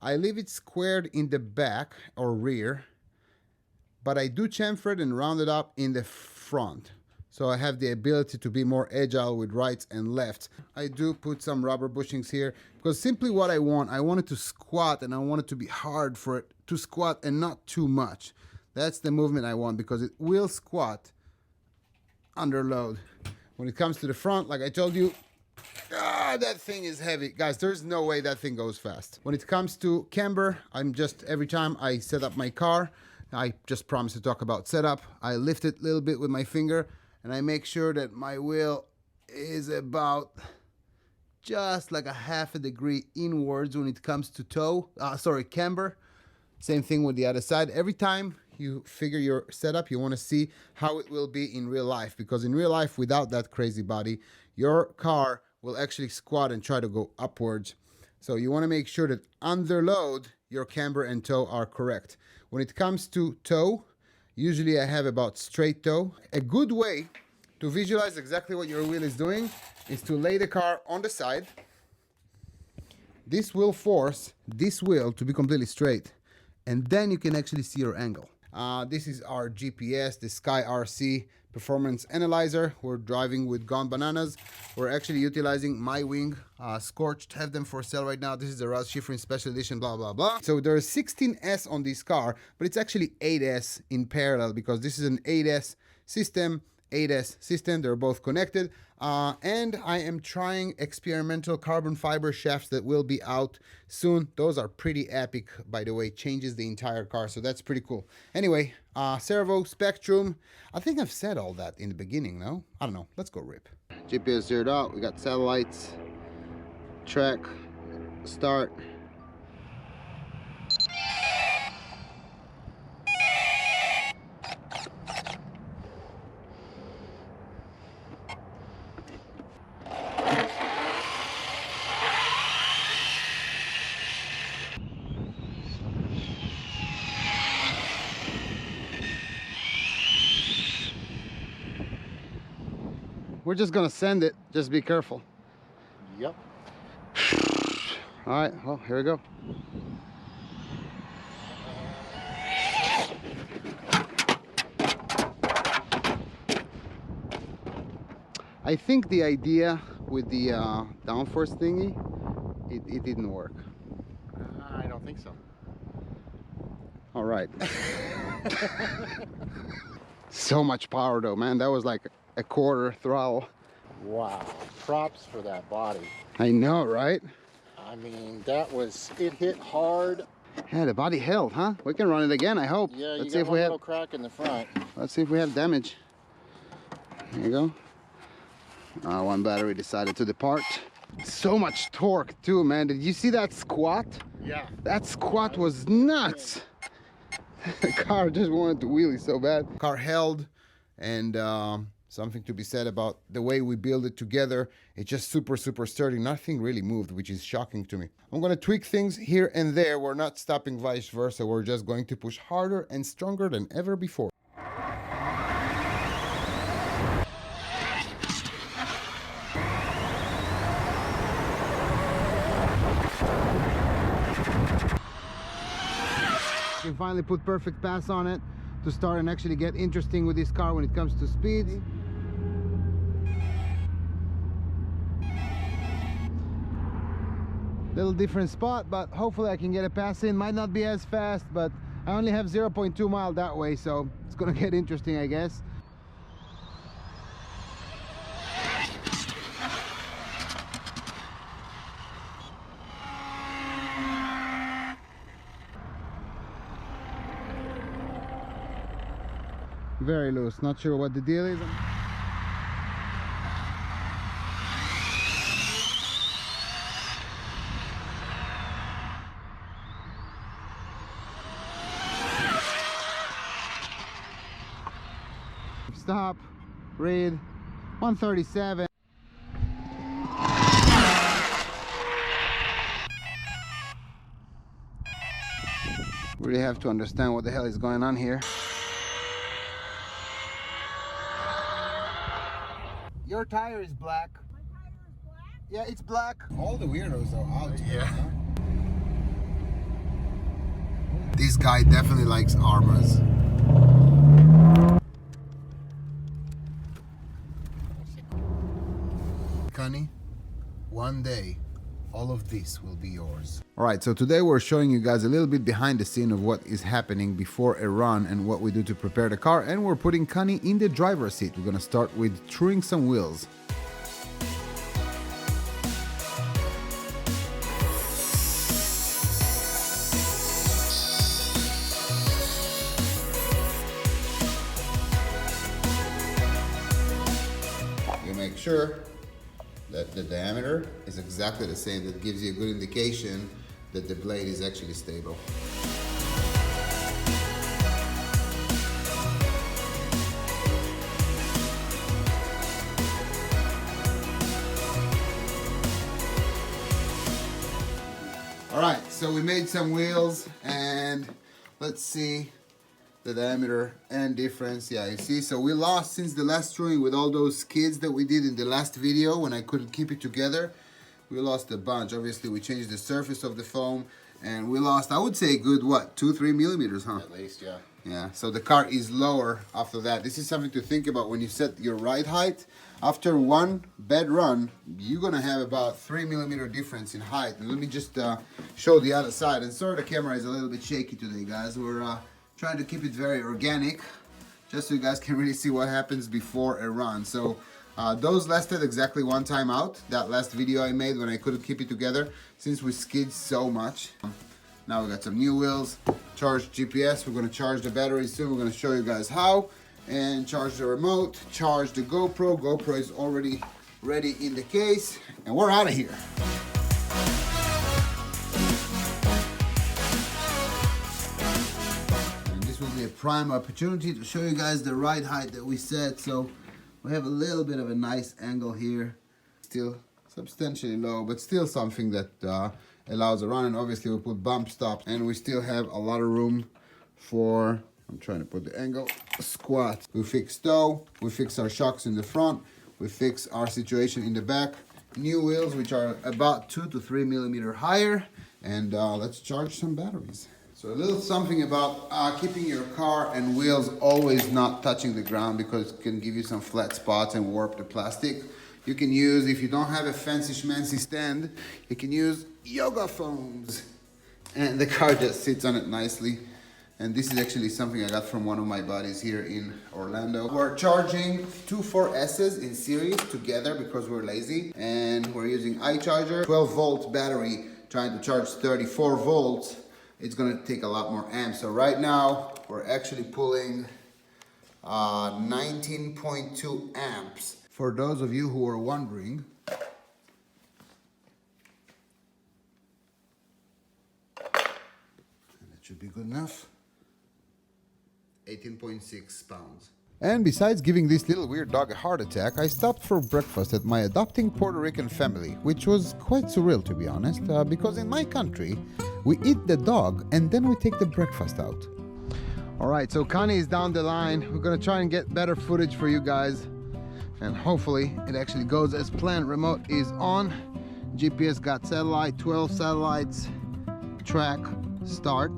I leave it squared in the back or rear, but I do chamfer it and round it up in the front. So I have the ability to be more agile with rights and lefts. I do put some rubber bushings here, because simply what I want it to squat, and I want it to be hard for it to squat and not too much. That's the movement I want, because it will squat under load. When it comes to the front, like I told you, that thing is heavy. Guys, there's no way that thing goes fast. When it comes to camber, every time I set up my car, I just promise to talk about setup. I lift it a little bit with my finger, and I make sure that my wheel is about just like a half a degree inwards when it comes to camber. Same thing with the other side. Every time you figure your setup, you want to see how it will be in real life, because in real life, without that crazy body, your car will actually squat and try to go upwards. So you want to make sure that under load, your camber and toe are correct. When it comes to toe, usually I have about straight toe. A good way to visualize exactly what your wheel is doing is to lay the car on the side. This will force this wheel to be completely straight, and then you can actually see your angle. This is our GPS, the Sky RC performance analyzer. We're driving with Gone Bananas. We're actually utilizing my wing, Scorched. Have them for sale right now. This is the Raz Shifrin special edition, blah, blah, blah. So there's 16S on this car, but it's actually 8S in parallel, because this is an 8S system 8S system. They're both connected. And I am trying experimental carbon fiber shafts that will be out soon. Those are pretty epic, by the way. Changes the entire car, so that's pretty cool. Anyway, servo, spectrum. I think I've said all that in the beginning, no? I don't know. Let's go rip. GPS zeroed out. We got satellites, track, start. We're just gonna send it. Just be careful. Yep. All right, well, here we go. I think the idea with the downforce thingy, it didn't work. I don't think so. All right. So much power though, man. That was like a quarter throttle. Wow. Props for that body. I know, right? I mean, it hit hard. Yeah, the body held, huh? We can run it again, I hope. Yeah, Let's you see got if one we have. little crack in the front. Let's see if we have damage. There you go. One battery decided to depart. So much torque too, man. Did you see that squat? Yeah. That squat was nuts. The car just wanted to wheelie so bad. Car held, and something to be said about the way we build it together. It's just super sturdy. Nothing really moved, which is shocking to me. I'm gonna tweak things here and there. We're not stopping vice versa. We're just going to push harder and stronger than ever before. You can finally put perfect pass on it to start and actually get interesting with this car when it comes to speed. Little different spot, but hopefully I can get a pass in. Might not be as fast, but I only have 0.2 mile that way, so it's gonna get interesting, I guess. Very loose, not sure what the deal is. Stop, read, 137. Really have to understand what the hell is going on here. Your tire is black. My tire is black? Yeah, it's black. All the weirdos are out. Yeah. Huh? This guy definitely likes armors. Connie, one day all of this will be yours. All right, so today we're showing you guys a little bit behind the scene of what is happening before a run and what we do to prepare the car, and we're putting Connie in the driver's seat. We're gonna start with truing some wheels. You make sure that the diameter is exactly the same. That gives you a good indication that the blade is actually stable. All right, so we made some wheels, and let's see the diameter and difference. Yeah, you see, so we lost since the last truing with all those skids that we did in the last video when I couldn't keep it together. We lost a bunch. Obviously, we changed the surface of the foam, and we lost, I would say, a good, what, 2-3 millimeters, huh? At least, yeah. Yeah, so the car is lower after that. This is something to think about when you set your ride height. After one bad run, you're gonna have about 3 millimeter difference in height. And let me just show the other side. And sorry, the camera is a little bit shaky today, guys. We're trying to keep it very organic. just so you guys can really see what happens before a run. So those lasted exactly one time out. That last video I made when I couldn't keep it together since we skid so much. Now we got some new wheels, charged GPS. We're gonna charge the batteries soon. We're gonna show you guys how, and charge the remote, charge the GoPro. GoPro is already ready in the case, and we're out of here. And this will be a prime opportunity to show you guys the ride height that we set. So we have a little bit of a nice angle here, still substantially low, but still something that allows a run. And obviously we put bump stops, and we still have a lot of room for, I'm trying to put the angle, squat. We fix toe, we fix our shocks in the front, we fix our situation in the back. New wheels, which are about 2 to 3 millimeter higher, and let's charge some batteries. So a little something about keeping your car and wheels always not touching the ground, because it can give you some flat spots and warp the plastic. You can use, if you don't have a fancy schmancy stand, you can use yoga foams, and the car just sits on it nicely. And this is actually something I got from one of my buddies here in Orlando. We're charging two 4S's in series together because we're lazy, and we're using iCharger, 12-volt battery, trying to charge 34 volts. It's gonna take a lot more amps. So right now we're actually pulling 19.2 amps. For those of you who are wondering, and that should be good enough. 18.6 pounds. And besides giving this little weird dog a heart attack, I stopped for breakfast at my adopting Puerto Rican family, which was quite surreal, to be honest, because in my country, we eat the dog and then we take the breakfast out. All right, so Connie is down the line. We're gonna try and get better footage for you guys, and hopefully it actually goes as planned. Remote is on, GPS got satellite, 12 satellites, track, start.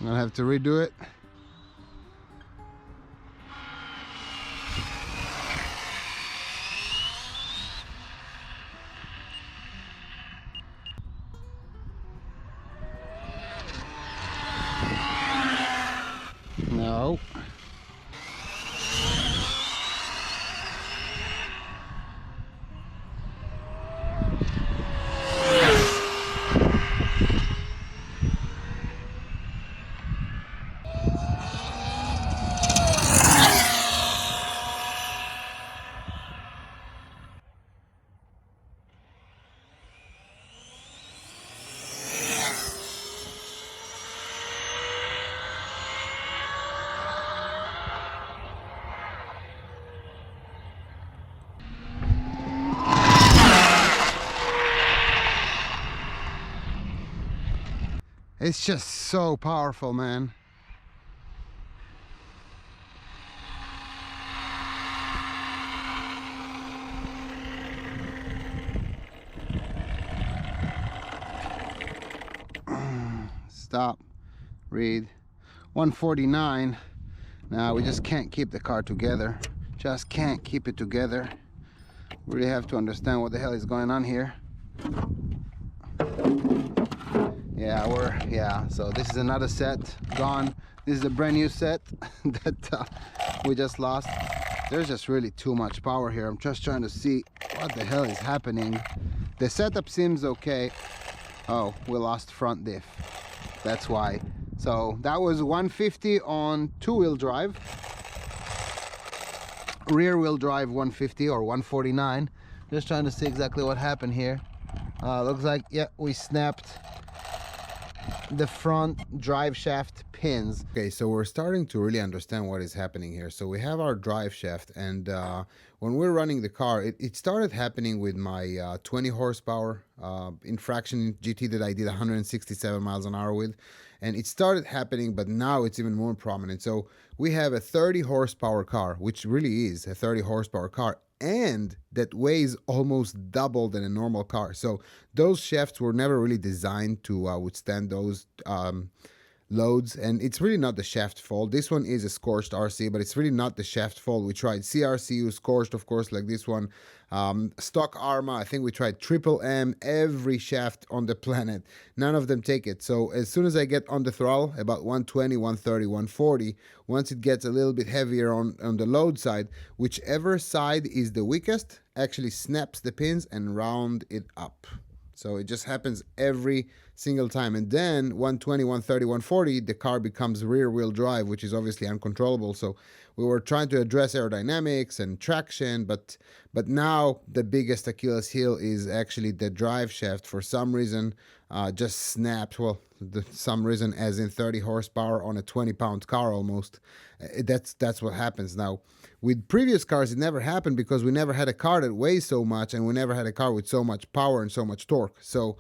I'm gonna have to redo it. No. It's just so powerful, man. Stop, read, 149. Now we just can't keep the car together. Just can't keep it together. We really have to understand what the hell is going on here. Yeah, so this is another set gone. This is a brand new set that we just lost. There's just really too much power here. I'm just trying to see what the hell is happening. The setup seems okay. Oh, we lost front diff. That's why. So that was 150 on two-wheel drive. Rear-wheel drive 150 or 149. Just trying to see exactly what happened here. Looks like, yeah, we snapped the front drive shaft pins. Okay, so we're starting to really understand what is happening here. So we have our drive shaft, and when we're running the car, it started happening with my 20 horsepower infraction GT that I did 167 miles an hour with. And it started happening, but now it's even more prominent. So we have a 30 horsepower car, which really is a 30 horsepower car, and that weighs almost double than a normal car. So those shafts were never really designed to withstand those loads, and it's really not the shaft fault. This one is a scorched RC, but it's really not the shaft fault. We tried CRCU scorched, of course, like this one, stock Arma. I think we tried Triple M, every shaft on the planet. None of them take it. So as soon as I get on the throttle, about 120, 130, 140, once it gets a little bit heavier on the load side, whichever side is the weakest actually snaps the pins and round it up. So it just happens every single time. And then 120, 130, 140, the car becomes rear wheel drive, which is obviously uncontrollable. So we were trying to address aerodynamics and traction, but now the biggest Achilles heel is actually the drive shaft. For some reason, just snapped. Well, some reason as in 30 horsepower on a 20-pound car almost. That's what happens now. With previous cars, it never happened because we never had a car that weighs so much, and we never had a car with so much power and so much torque. So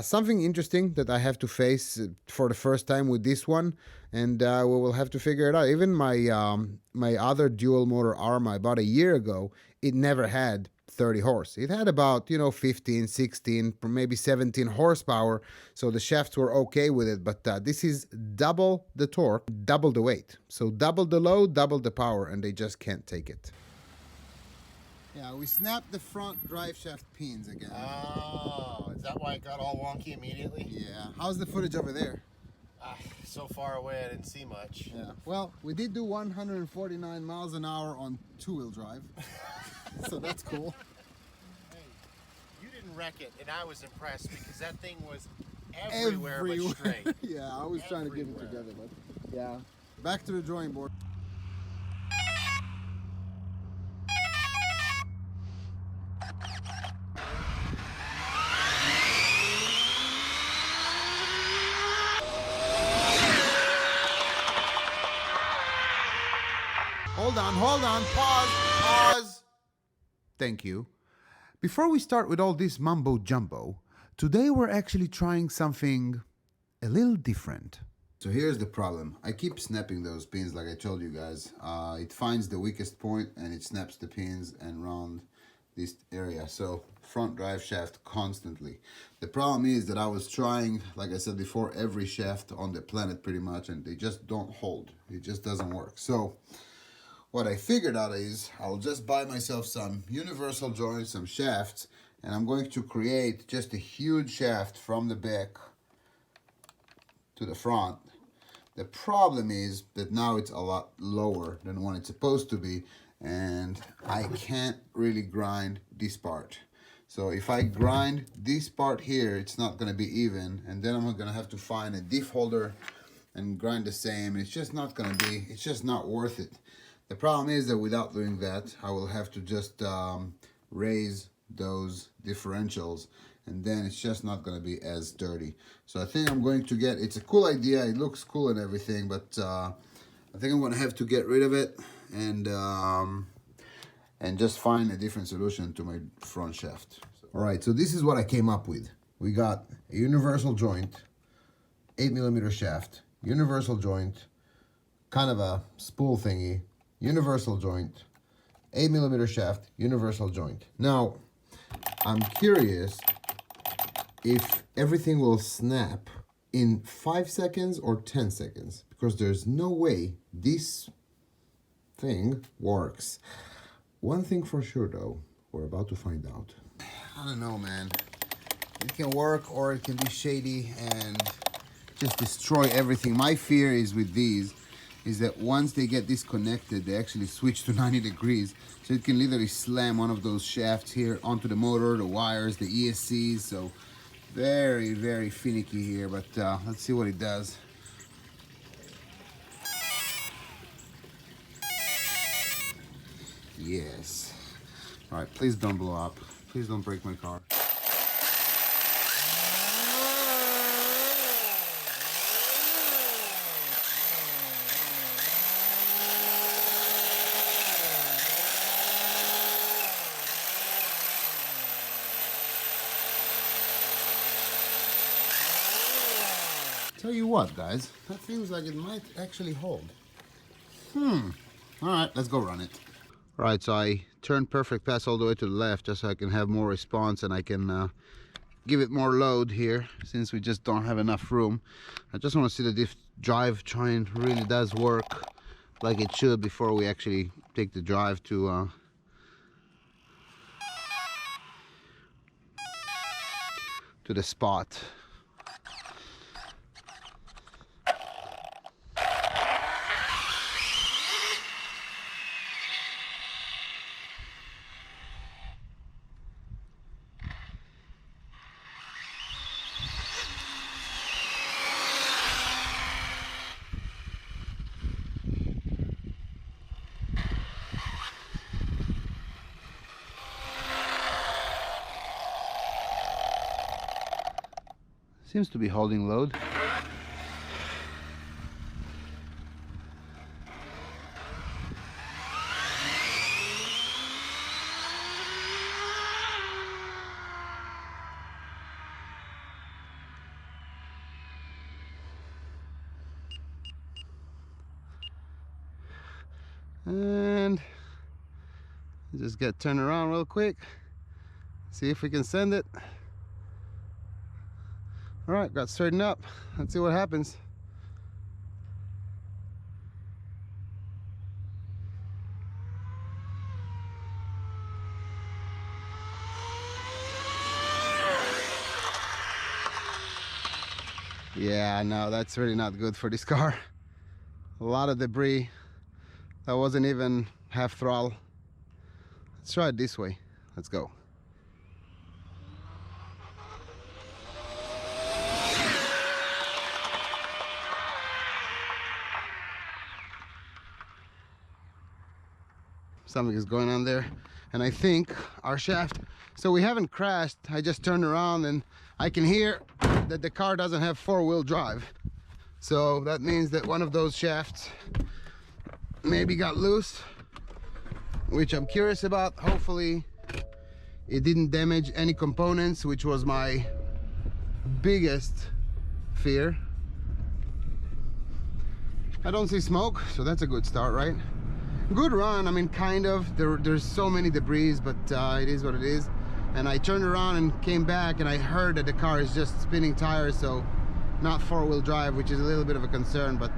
something interesting that I have to face for the first time with this one, and we will have to figure it out. Even my other dual motor Arma I bought a year ago, it never had 30 horse. It had about 15, 16, maybe 17 horsepower, so the shafts were okay with it. But this is double the torque, double the weight, so double the load, double the power, and they just can't take it. Yeah, we snapped the front drive shaft pins again. Oh, is that why it got all wonky immediately? Yeah. How's the footage over there? So far away, I didn't see much. Yeah. Well, we did do 149 miles an hour on two-wheel drive, so that's cool. Hey, you didn't wreck it, and I was impressed because that thing was everywhere. But straight. Yeah, I was trying to get it together, but yeah. Back to the drawing board. Hold on, pause. Thank you. Before we start with all this mumbo jumbo, today we're actually trying something a little different. So here's the problem. I keep snapping those pins like I told you guys. It finds the weakest point and it snaps the pins and round this area. So front drive shaft constantly. The problem is that I was trying, like I said before, every shaft on the planet pretty much, and they just don't hold. It just doesn't work. So what I figured out is I'll just buy myself some universal joints, some shafts, and I'm going to create just a huge shaft from the back to the front. The problem is that now it's a lot lower than when it's supposed to be, and I can't really grind this part. So if I grind this part here, it's not going to be even, and then I'm going to have to find a diff holder and grind the same. It's just not going to be, it's just not worth it. The problem is that without doing that, I will have to just raise those differentials, and then it's just not going to be as dirty. So I think I'm going to get, it's a cool idea, it looks cool and everything, but I think I'm going to have to get rid of it and just find a different solution to my front shaft. All right, so this is what I came up with. We got a universal joint, 8mm shaft, universal joint, kind of a spool thingy, universal joint, 8mm shaft, universal joint. Now, I'm curious if everything will snap in 5 seconds or 10 seconds, because there's no way this thing works. One thing for sure though, we're about to find out. I don't know, man. It can work or it can be shady and just destroy everything. My fear is with these is that once they get disconnected, they actually switch to 90 degrees. So it can literally slam one of those shafts here onto the motor, the wires, the ESCs. So very, very finicky here, but let's see what it does. Yes. All right, please don't blow up. Please don't break my car. Tell you what, guys, that feels like it might actually hold. All right, let's go run it. Right, so I turned perfect pass all the way to the left just so I can have more response and I can give it more load here since we just don't have enough room. I just want to see that this drive train really does work like it should before we actually take the drive to the spot. Seems to be holding load. And just get turned around real quick. See if we can send it. All right, got straightened up. Let's see what happens. Yeah, no, that's really not good for this car. A lot of debris. That wasn't even half throttle. Let's try it this way. Let's go. Something is going on there, and I think our shaft, so we haven't crashed. I just turned around and I can hear that the car doesn't have four-wheel drive, so that means that one of those shafts maybe got loose, which I'm curious about. Hopefully it didn't damage any components, which was my biggest fear. I don't see smoke, so that's a good start, right? Good run. I mean, kind of. There's so many debris, but it is what it is. And I turned around and came back and I heard that the car is just spinning tires, so not four-wheel drive, which is a little bit of a concern, but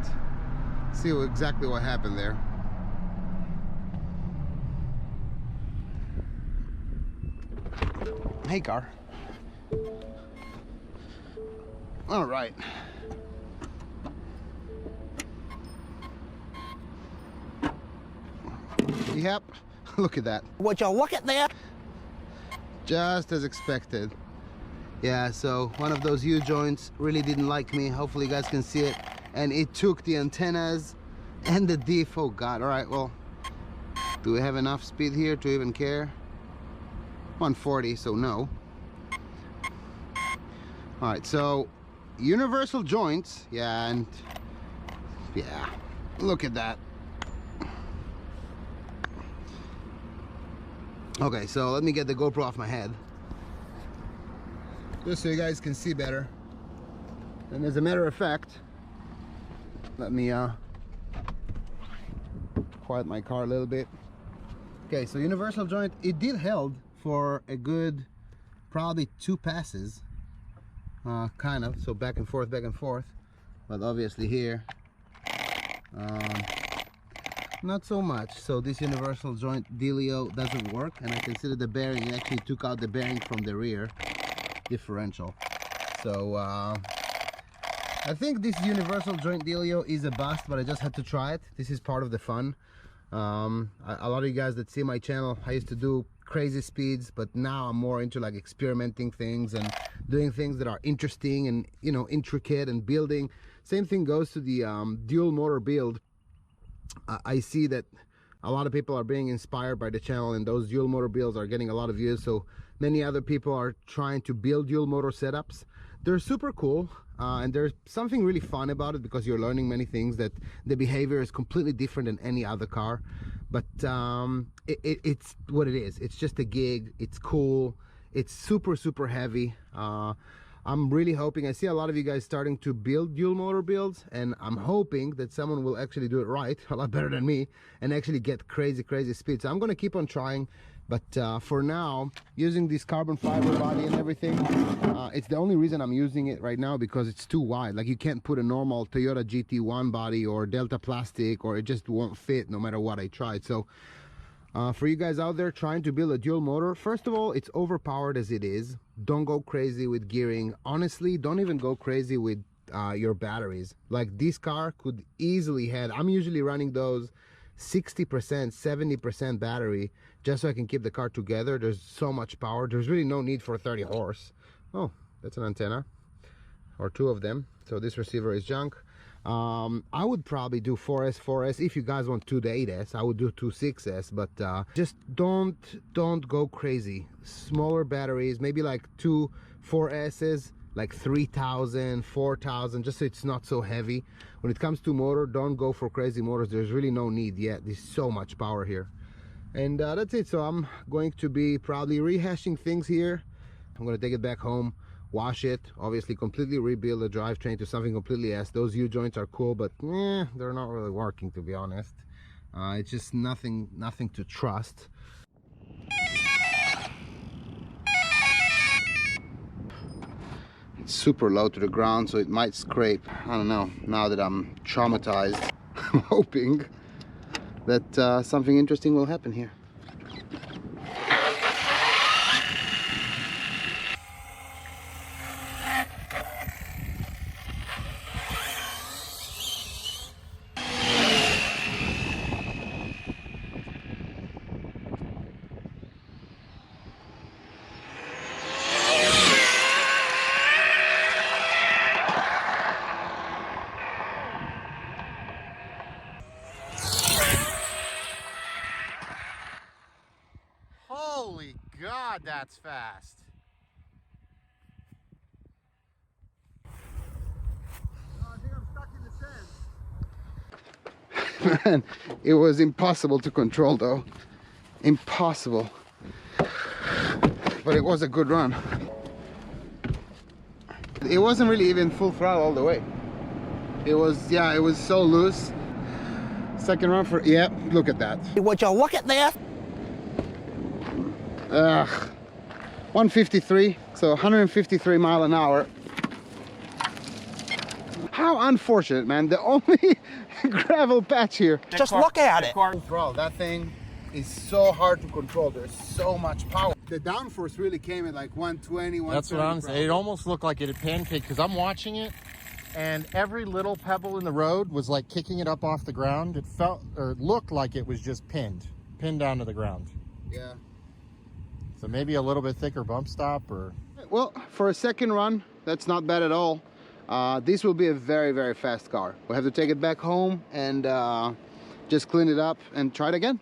see exactly what happened there. Hey, car. All right. Yep, look at that. Would you look at that? Just as expected. Yeah, so one of those U-joints really didn't like me. Hopefully you guys can see it. And it took the antennas and the diff. Oh God, all right, well, do we have enough speed here to even care? 140, so no. All right, so universal joints. Yeah, and yeah, look at that. Okay, so let me get the GoPro off my head just so you guys can see better. And as a matter of fact, let me quiet my car a little bit. Okay, so universal joint, it did held for a good probably 2 passes, kind of, so back and forth, but obviously here not so much. So this universal joint dealio doesn't work, and I consider the bearing, it actually took out the bearing from the rear differential. So I think this universal joint dealio is a bust, but I just had to try it. This is part of the fun. A lot of you guys that see my channel, I used to do crazy speeds, but now I'm more into like experimenting things and doing things that are interesting and, you know, intricate and building. Same thing goes to the dual motor build. I see that a lot of people are being inspired by the channel, and those dual motor builds are getting a lot of views. So many other people are trying to build dual motor setups. They're super cool, and there's something really fun about it because you're learning many things, that the behavior is completely different than any other car. But it's what it is. It's just a gig. It's cool. It's super heavy. I'm really hoping, I see a lot of you guys starting to build dual motor builds, and I'm hoping that someone will actually do it right, a lot better than me, and actually get crazy speed. So I'm gonna keep on trying, but for now, using this carbon fiber body and everything, it's the only reason I'm using it right now, because it's too wide. Like, you can't put a normal Toyota GT1 body or Delta plastic, or it just won't fit no matter what I tried. So for you guys out there trying to build a dual motor, first of all, it's overpowered as it is. Don't go crazy with gearing. Honestly, don't even go crazy with your batteries. Like, this car could easily have, I'm usually running those 60%, 70% battery, just so I can keep the car together. There's so much power. There's really no need for 30 horse. Oh, that's an antenna, or two of them. So this receiver is junk. I would probably do 4S. If you guys want 2 to 8S, I would do 2 6S, but just don't go crazy. Smaller batteries, maybe like 2 4S's, like 3,000, 4,000, just so it's not so heavy. When it comes to motor, don't go for crazy motors. There's really no need yet. There's so much power here. And that's it. So I'm going to be probably rehashing things here. I'm going to take it back home, wash it, obviously completely rebuild the drivetrain to something completely else. Those U-joints are cool, but they're not really working, to be honest. It's just nothing to trust. It's super low to the ground, so it might scrape. I don't know. Now that I'm traumatized, I'm hoping that something interesting will happen here. Holy God, that's fast. I think I'm stuck in the sand. Man, it was impossible to control though. Impossible. But it was a good run. It wasn't really even full throttle all the way. It was, yeah, it was so loose. Second run for, yeah, look at that. Would you look at this? 153, so 153 mile an hour. How unfortunate, man. The only gravel patch here. Just look at it. Control. That thing is so hard to control. There's so much power. The downforce really came at like 120, 130. That's what I'm saying. It almost looked like it had pancaked, because I'm watching it, and every little pebble in the road was like kicking it up off the ground. It felt, or it looked like it was just pinned down to the ground. Yeah. So maybe a little bit thicker bump stop, or... Well, for a second run, that's not bad at all. This will be a very fast car. We'll have to take it back home and just clean it up and try it again.